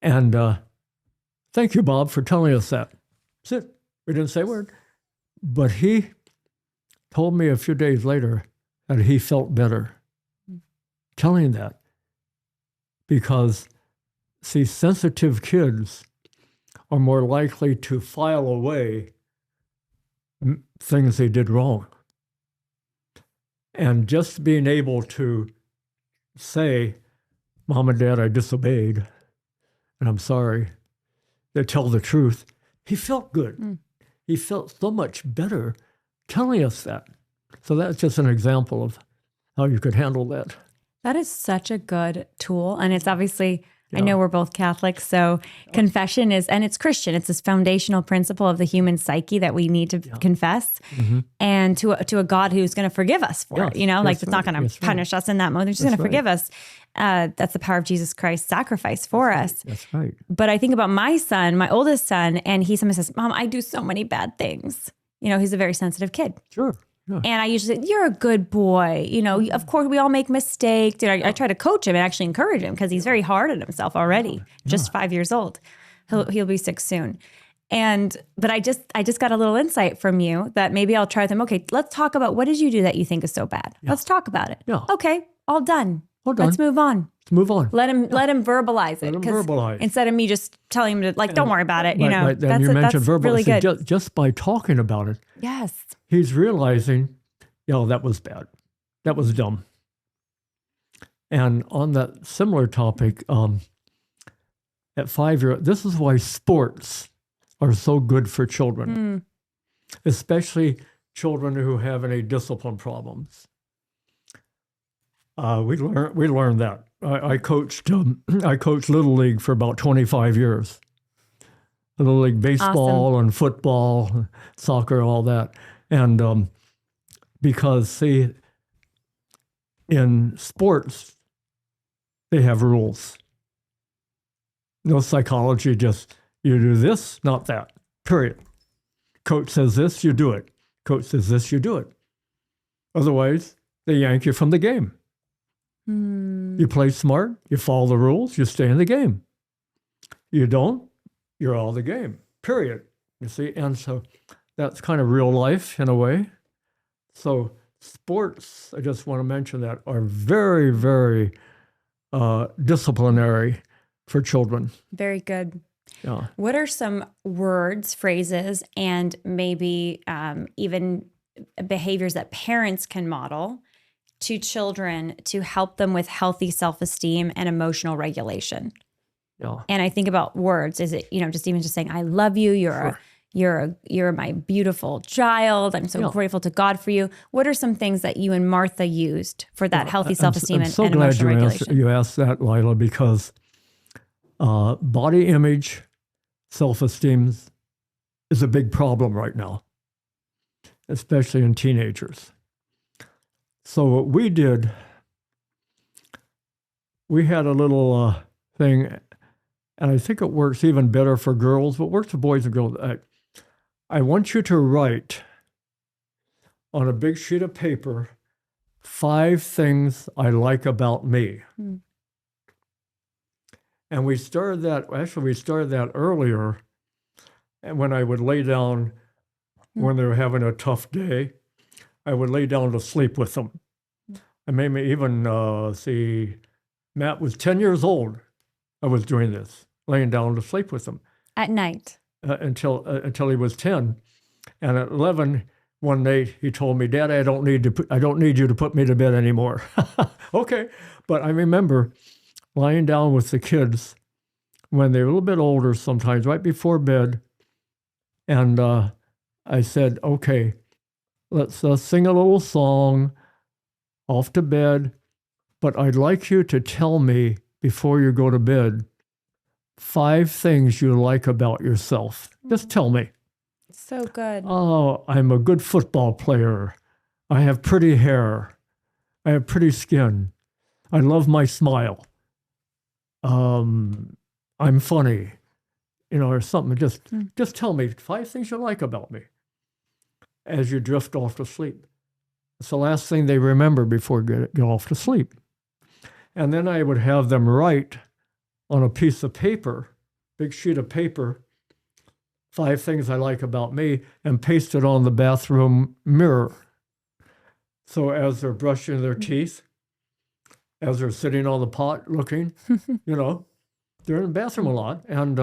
And thank you, Bob, for telling us that. That's it. We didn't say a word. But he told me a few days later that he felt better telling that. Because, see, sensitive kids are more likely to file away things they did wrong. And just being able to say, Mom and Dad, I disobeyed, and I'm sorry, they tell the truth, he felt good. He felt so much better telling us that. So that's just an example of how you could handle that. That is such a good tool. And it's obviously, I know we're both Catholics, so confession is, and it's Christian, it's this foundational principle of the human psyche that we need to confess, and to a God who's going to forgive us for it, like it's not going to punish us in that moment, it's just going to forgive us. That's the power of Jesus Christ's sacrifice for us. That's right. But I think about my son, my oldest son, and he sometimes says, Mom, I do so many bad things. He's a very sensitive kid. Sure. Yeah. And I usually say, you're a good boy. Of course, we all make mistakes. And I try to coach him and actually encourage him because he's very hard on himself already, just 5 years old. He'll be 6 soon. But I just got a little insight from you that maybe I'll try with him. Okay, let's talk about what did you do that you think is so bad? Yeah. Let's talk about it. Yeah. Okay, all done. Let's move on. Let him verbalize it. Verbalize. Instead of me just telling him to don't worry about it. Right, that's really good. Just by talking about it. Yes. He's realizing, that was bad. That was dumb. And on that similar topic, at 5 years, this is why sports are so good for children, especially children who have any discipline problems. We learned that. I coached Little League for about 25 years. Little League baseball and football, soccer, all that. And because, see, in sports, they have rules. No psychology, just you do this, not that, period. Coach says this, you do it. Coach says this, you do it. Otherwise, they yank you from the game. You play smart, you follow the rules, you stay in the game. You don't, you're out of the game, period. You see, and so that's kind of real life in a way. So sports, I just want to mention that, are very, very disciplinary for children. Very good. Yeah. What are some words, phrases, and maybe even behaviors that parents can model to children to help them with healthy self-esteem and emotional regulation? Yeah. And I think about words. Is it, just even just saying, I love you, you're my beautiful child, I'm so grateful to God for you. What are some things that you and Martha used for that healthy self-esteem and emotional regulation? You asked that, Lila, because body image, self-esteem is a big problem right now, especially in teenagers. So what we did, we had a little thing, and I think it works even better for girls, but works for boys and girls. I want you to write on a big sheet of paper 5 things I like about me. And we started that earlier, and when I would lay down, when they were having a tough day, I would lay down to sleep with them. I made me even, Matt was 10 years old. I was doing this, laying down to sleep with him. At night? Until he was 10. And at 11, one night, he told me, Dad, I don't need you to put me to bed anymore. Okay. But I remember lying down with the kids when they were a little bit older sometimes, right before bed. And I said, okay, let's sing a little song, off to bed. But I'd like you to tell me before you go to bed 5 things you like about yourself. Just tell me. So good. Oh, I'm a good football player. I have pretty hair. I have pretty skin. I love my smile. I'm funny, or something. Just tell me 5 things you like about me as you drift off to sleep. It's the last thing they remember before you get off to sleep. And then I would have them write on a piece of paper, big sheet of paper, 5 things I like about me, and paste it on the bathroom mirror. So as they're brushing their teeth, as they're sitting on the pot looking, they're in the bathroom a lot, and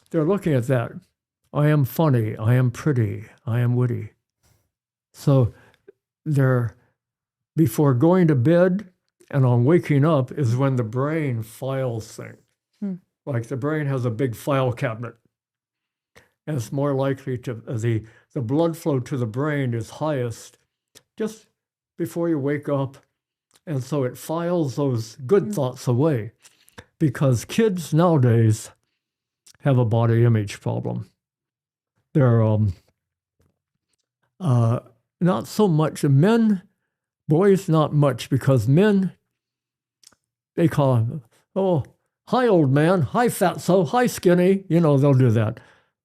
they're looking at that. I am funny, I am pretty, I am witty. So they're, before going to bed and on waking up is when the brain files things. Like the brain has a big file cabinet. And it's more likely to, the blood flow to the brain is highest just before you wake up. And so it files those good thoughts away, because kids nowadays have a body image problem. They're not so much men, boys not much, because men, they call them, oh, hi old man, hi fatso, hi skinny, they'll do that,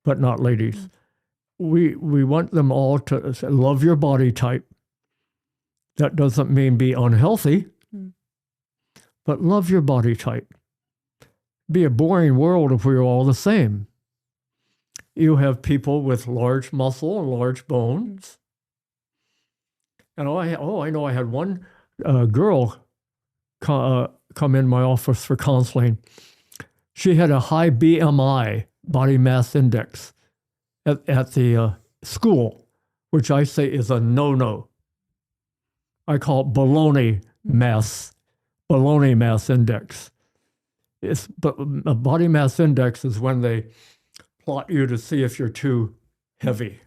but not ladies. We want them all to love your body type. That doesn't mean be unhealthy, but love your body type. Be a boring world if we were all the same. You have people with large muscle and large bones. And I know I had one girl come in my office for counseling. She had a high BMI, body mass index, at the school, which I say is a no-no. I call it baloney mass index. But a body mass index is when they plot you to see if you're too heavy.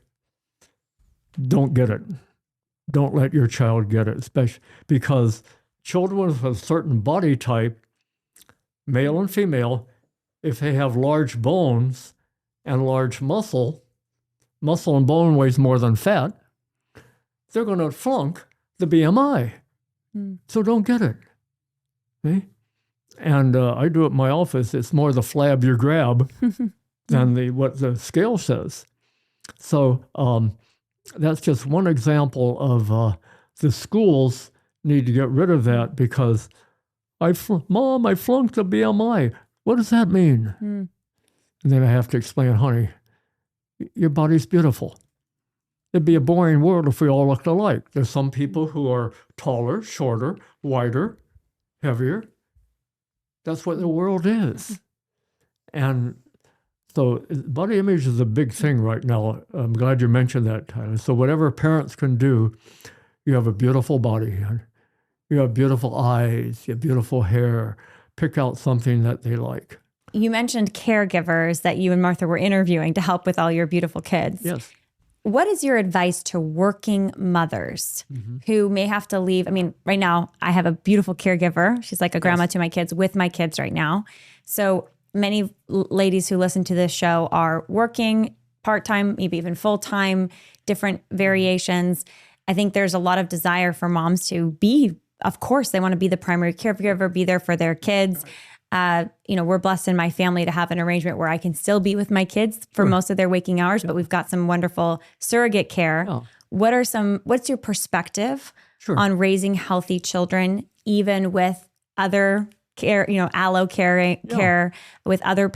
Don't get it. Don't let your child get it, especially because children with a certain body type, male and female, if they have large bones and large muscle and bone weighs more than fat, they're going to flunk the BMI. So don't get it. Okay? And I do it in my office. It's more the flab you grab than what the scale says. So that's just one example of the schools need to get rid of that because Mom, I flunked the BMI. What does that mean? And then I have to explain, honey, your body's beautiful. It'd be a boring world if we all looked alike. There's some people who are taller, shorter, wider, heavier. That's what the world is. And so body image is a big thing right now. I'm glad you mentioned that, Tyler. So whatever parents can do, you have a beautiful body. You have beautiful eyes, you have beautiful hair. Pick out something that they like. You mentioned caregivers that you and Martha were interviewing to help with all your beautiful kids. Yes. What is your advice to working mothers who may have to leave? I mean, right now I have a beautiful caregiver. She's like a grandma to my kids with my kids right now. So many ladies who listen to this show are working part-time, maybe even full-time, different variations. I think there's a lot of desire for moms to be, of course, they want to be the primary caregiver, be there for their kids. We're blessed in my family to have an arrangement where I can still be with my kids for most of their waking hours, but we've got some wonderful surrogate care. Oh. What's your perspective on raising healthy children, even with other care, allo care with other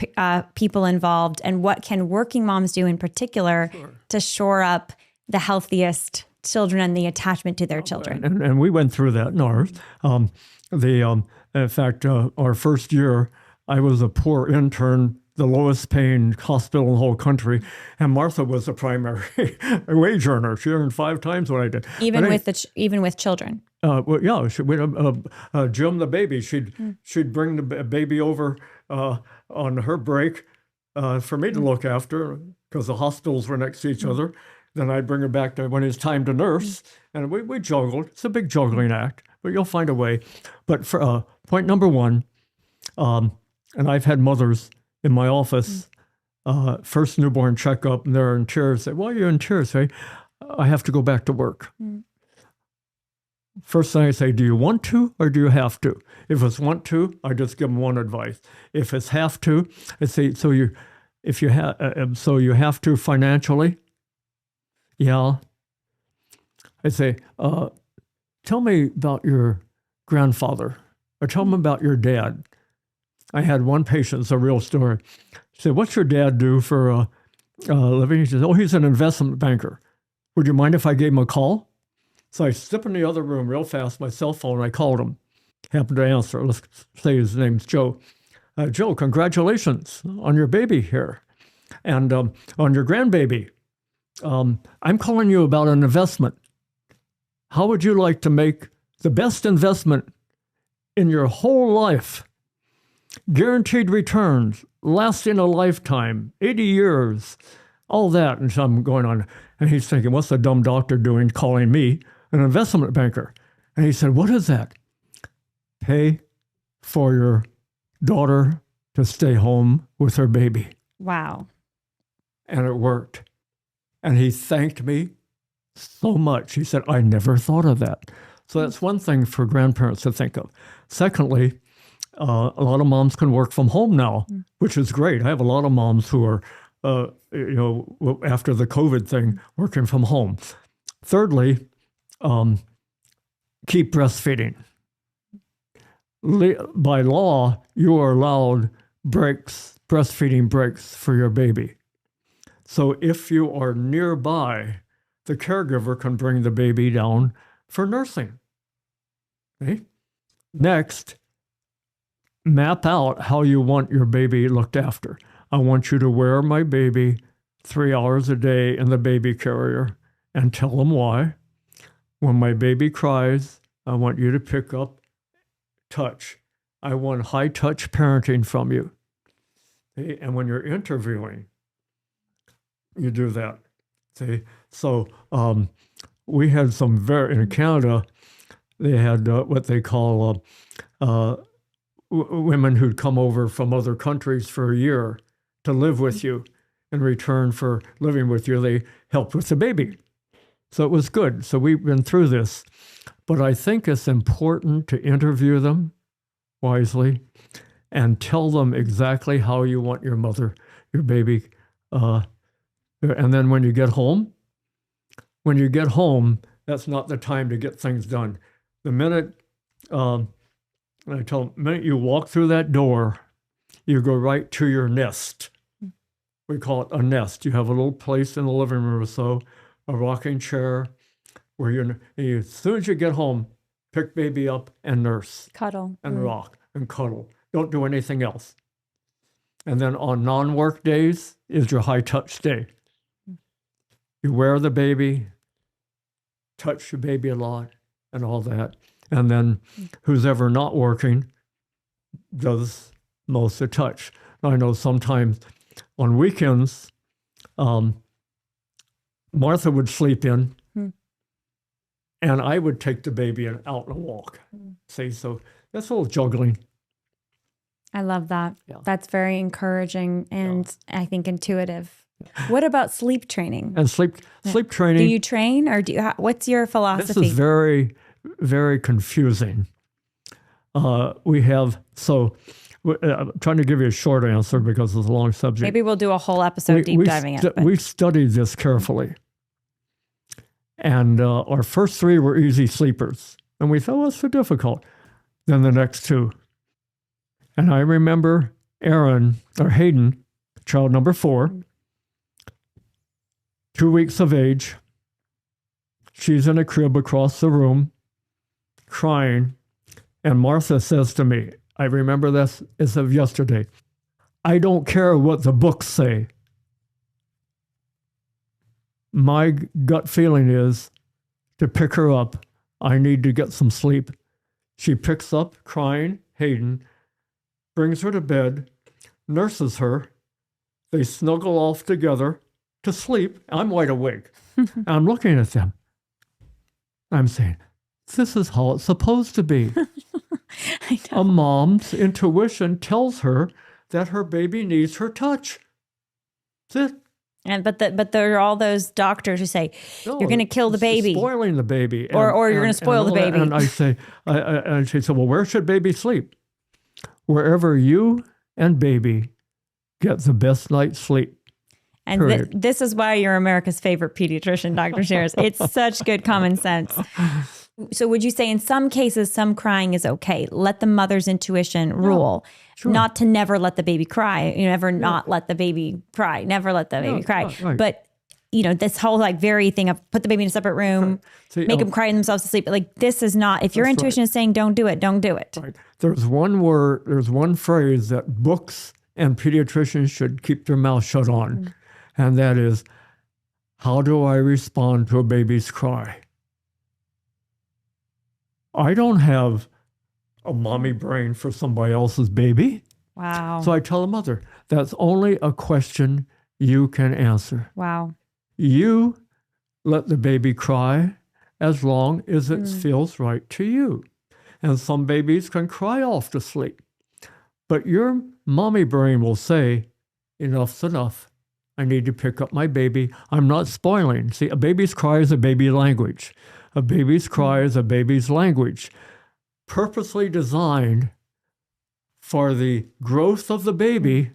people involved? And what can working moms do in particular to shore up the healthiest children and the attachment to their children? And we went through that in ours. In fact, our first year, I was a poor intern, the lowest paying hospital in the whole country, and Martha was the primary wage earner. She earned 5 times what I did. Even with children. Jim the baby, she'd bring the baby over on her break for me to look after because the hospitals were next to each other. Then I'd bring her back to when it's time to nurse, and we juggled. It's a big juggling act, but you'll find a way. But for point number 1, and I've had mothers in my office, first newborn checkup, and they're in tears. Say, "Why are you in tears?" Say, "I have to go back to work." First thing I say, do you want to or do you have to? If it's want to, I just give them one advice. If it's have to, I say, so you have to financially. Yeah. I say, tell me about your grandfather, or tell me about your dad. I had one patient, it's a real story. She said, "What's your dad do for a living?" He says, "Oh, he's an investment banker. Would you mind if I gave him a call?" So I stepped in the other room real fast, my cell phone, I called him. Happened to answer. Let's say his name's Joe. Joe, congratulations on your baby here and on your grandbaby. I'm calling you about an investment. How would you like to make the best investment in your whole life? Guaranteed returns, lasting a lifetime, 80 years, all that. And so I'm going on. And he's thinking, what's the dumb doctor doing calling me an investment banker? And he said, what is that? Pay for your daughter to stay home with her baby. Wow. And it worked. And he thanked me so much. He said, I never thought of that. So that's one thing for grandparents to think of. Secondly, a lot of moms can work from home now, which is great. I have a lot of moms who are, after the COVID thing, working from home. Thirdly, keep breastfeeding. By law, you are allowed breastfeeding breaks for your baby. So if you are nearby, the caregiver can bring the baby down for nursing. Okay? Next, map out how you want your baby looked after. I want you to wear my baby 3 hours a day in the baby carrier and tell them why. When my baby cries, I want you to pick up, touch. I want high-touch parenting from you. Okay? And when you're interviewing, you do that. See, so we had some in Canada. They had what they call women who'd come over from other countries for a year to live with you. In return for living with you, they helped with the baby. So it was good. So we've been through this. But I think it's important to interview them wisely and tell them exactly how you want your baby. And then when you get home, that's not the time to get things done. The minute, I tell them, the minute you walk through that door, you go right to your nest. We call it a nest. You have a little place in the living room or so, a rocking chair, where as soon as you get home, pick baby up and nurse. Cuddle. And rock and cuddle. Don't do anything else. And then on non-work days is your high-touch day. You wear the baby, touch your baby a lot, and all that. And then who's ever not working does most of the touch. I know sometimes on weekends, Martha would sleep in, and I would take the baby out on a walk. See, so that's a little juggling. I love that. Yeah. That's very encouraging and I think intuitive. What about sleep training? And sleep training. Do you train or what's your philosophy? This is very, very confusing. I'm trying to give you a short answer because it's a long subject. Maybe we'll do a whole episode deep diving it. We studied this carefully. And our first 3 were easy sleepers. And we thought, well, it's so difficult. Then the next 2. And I remember Hayden, child number 4, 2 weeks of age. She's in a crib across the room, crying. And Martha says to me, I remember this as of yesterday, I don't care what the books say. My gut feeling is to pick her up. I need to get some sleep. She picks up, crying, Hayden, brings her to bed, nurses her. They snuggle off together to sleep. I'm wide awake. I'm looking at them. I'm saying, this is how it's supposed to be. A mom's intuition tells her that her baby needs her touch. That's it. But there are all those doctors who say you're going to kill the baby, spoiling the baby, or you're going to spoil the baby. And I say, and she said, well, where should baby sleep? Wherever you and baby get the best night's sleep. And this is why you're America's favorite pediatrician, Dr. Sears. It's such good common sense. So would you say in some cases, some crying is okay? Let the mother's intuition rule. Sure. Not to never let the baby cry. Not let the baby cry. Never let the baby cry. Right. But, this whole very thing of put the baby in a separate room, make them cry themselves to sleep. Like this is not, if your intuition is saying don't do it, don't do it. Right. There's one phrase that books and pediatricians should keep their mouth shut on. And that is, how do I respond to a baby's cry? I don't have a mommy brain for somebody else's baby. Wow. So I tell the mother, that's only a question you can answer. Wow. You let the baby cry as long as it feels right to you. And some babies can cry off to sleep. But your mommy brain will say, enough's enough. I need to pick up my baby. I'm not spoiling. See, a baby's cry is a baby language. A baby's cry is a baby's language, purposely designed for the growth of the baby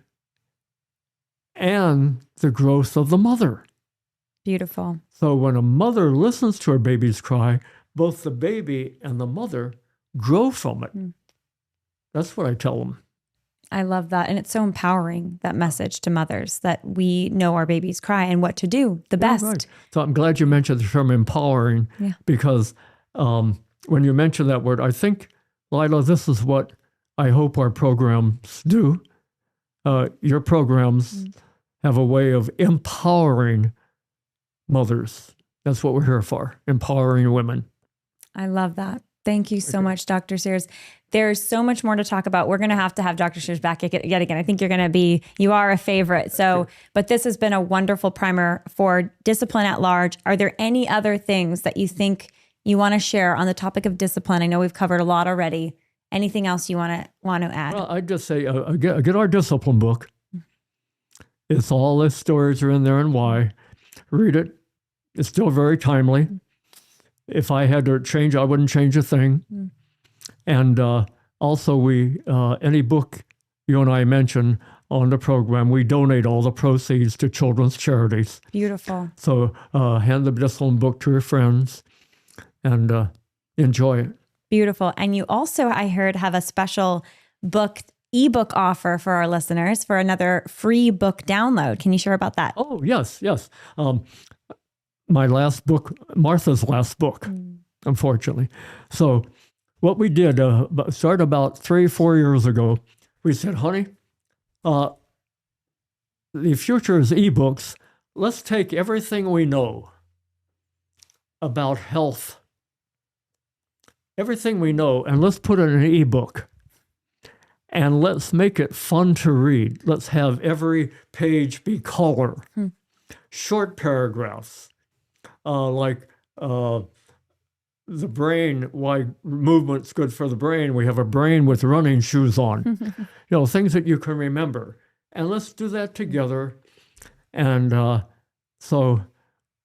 and the growth of the mother. Beautiful. So when a mother listens to her baby's cry, both the baby and the mother grow from it. That's what I tell them. I love that. And it's so empowering, that message to mothers, that we know our babies cry and what to do the best. Right. So I'm glad you mentioned the term empowering, because when you mention that word, I think, Lila, this is what I hope our programs do. Your programs have a way of empowering mothers. That's what we're here for, empowering women. I love that. Thank you so much, Dr. Sears. There's so much more to talk about. We're going to have Dr. Sears back yet again. I think you are a favorite. So, but this has been a wonderful primer for discipline at large. Are there any other things that you think you want to share on the topic of discipline? I know we've covered a lot already. Anything else you want to add? Well, I'd just say, get our discipline book. It's all the stories are in there and why. Read it. It's still very timely. If I had to change, I wouldn't change a thing. And also, we any book you and I mention on the program, we donate all the proceeds to children's charities. Beautiful. So hand the discipline book to your friends and enjoy it. Beautiful. And you also, I heard, have a special ebook offer for our listeners for another free book download. Can you share about that? Oh, yes. My last book, Martha's last book, unfortunately. So what we did, started about 3-4 years ago, we said, honey, the future is ebooks. Let's take everything we know about health, everything we know, and let's put it in an ebook. And let's make it fun to read. Let's have every page be color, short paragraphs, like the brain, why movement's good for the brain. We have a brain with running shoes on, things that you can remember. And let's do that together. And so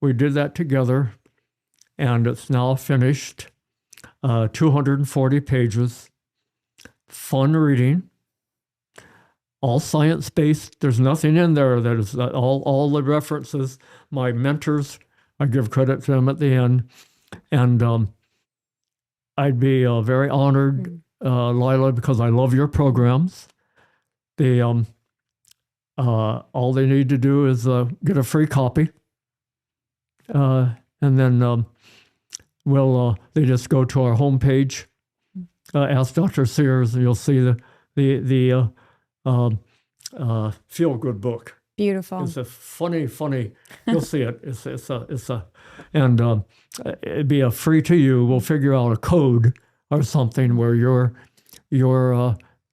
we did that together, and it's now finished, 240 pages. Fun reading, all science-based. There's nothing in there that is all the references. My mentors, I give credit to them at the end. And I'd be very honored, Lila, because I love your programs. All they need to do is get a free copy. And then they just go to our homepage, ask Dr. Sears, and you'll see the feel-good book. Beautiful. It's a funny. You'll see it. And it'd be a free to you. We'll figure out a code or something where your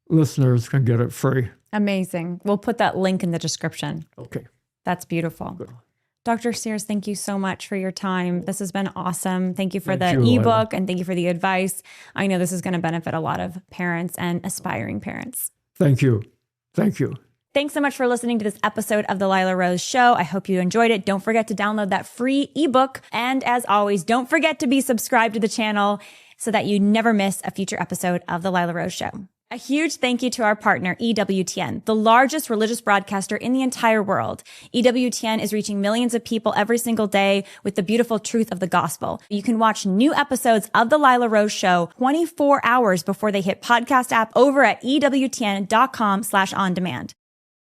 listeners can get it free. Amazing. We'll put that link in the description. Okay. That's beautiful. Good. Dr. Sears, thank you so much for your time. This has been awesome. Thank you for the ebook, and thank you for the advice. I know this is going to benefit a lot of parents and aspiring parents. Thank you. Thanks so much for listening to this episode of The Lila Rose Show. I hope you enjoyed it. Don't forget to download that free ebook. And as always, don't forget to be subscribed to the channel so that you never miss a future episode of The Lila Rose Show. A huge thank you to our partner, EWTN, the largest religious broadcaster in the entire world. EWTN is reaching millions of people every single day with the beautiful truth of the gospel. You can watch new episodes of The Lila Rose Show 24 hours before they hit podcast app over at EWTN.com/on-demand.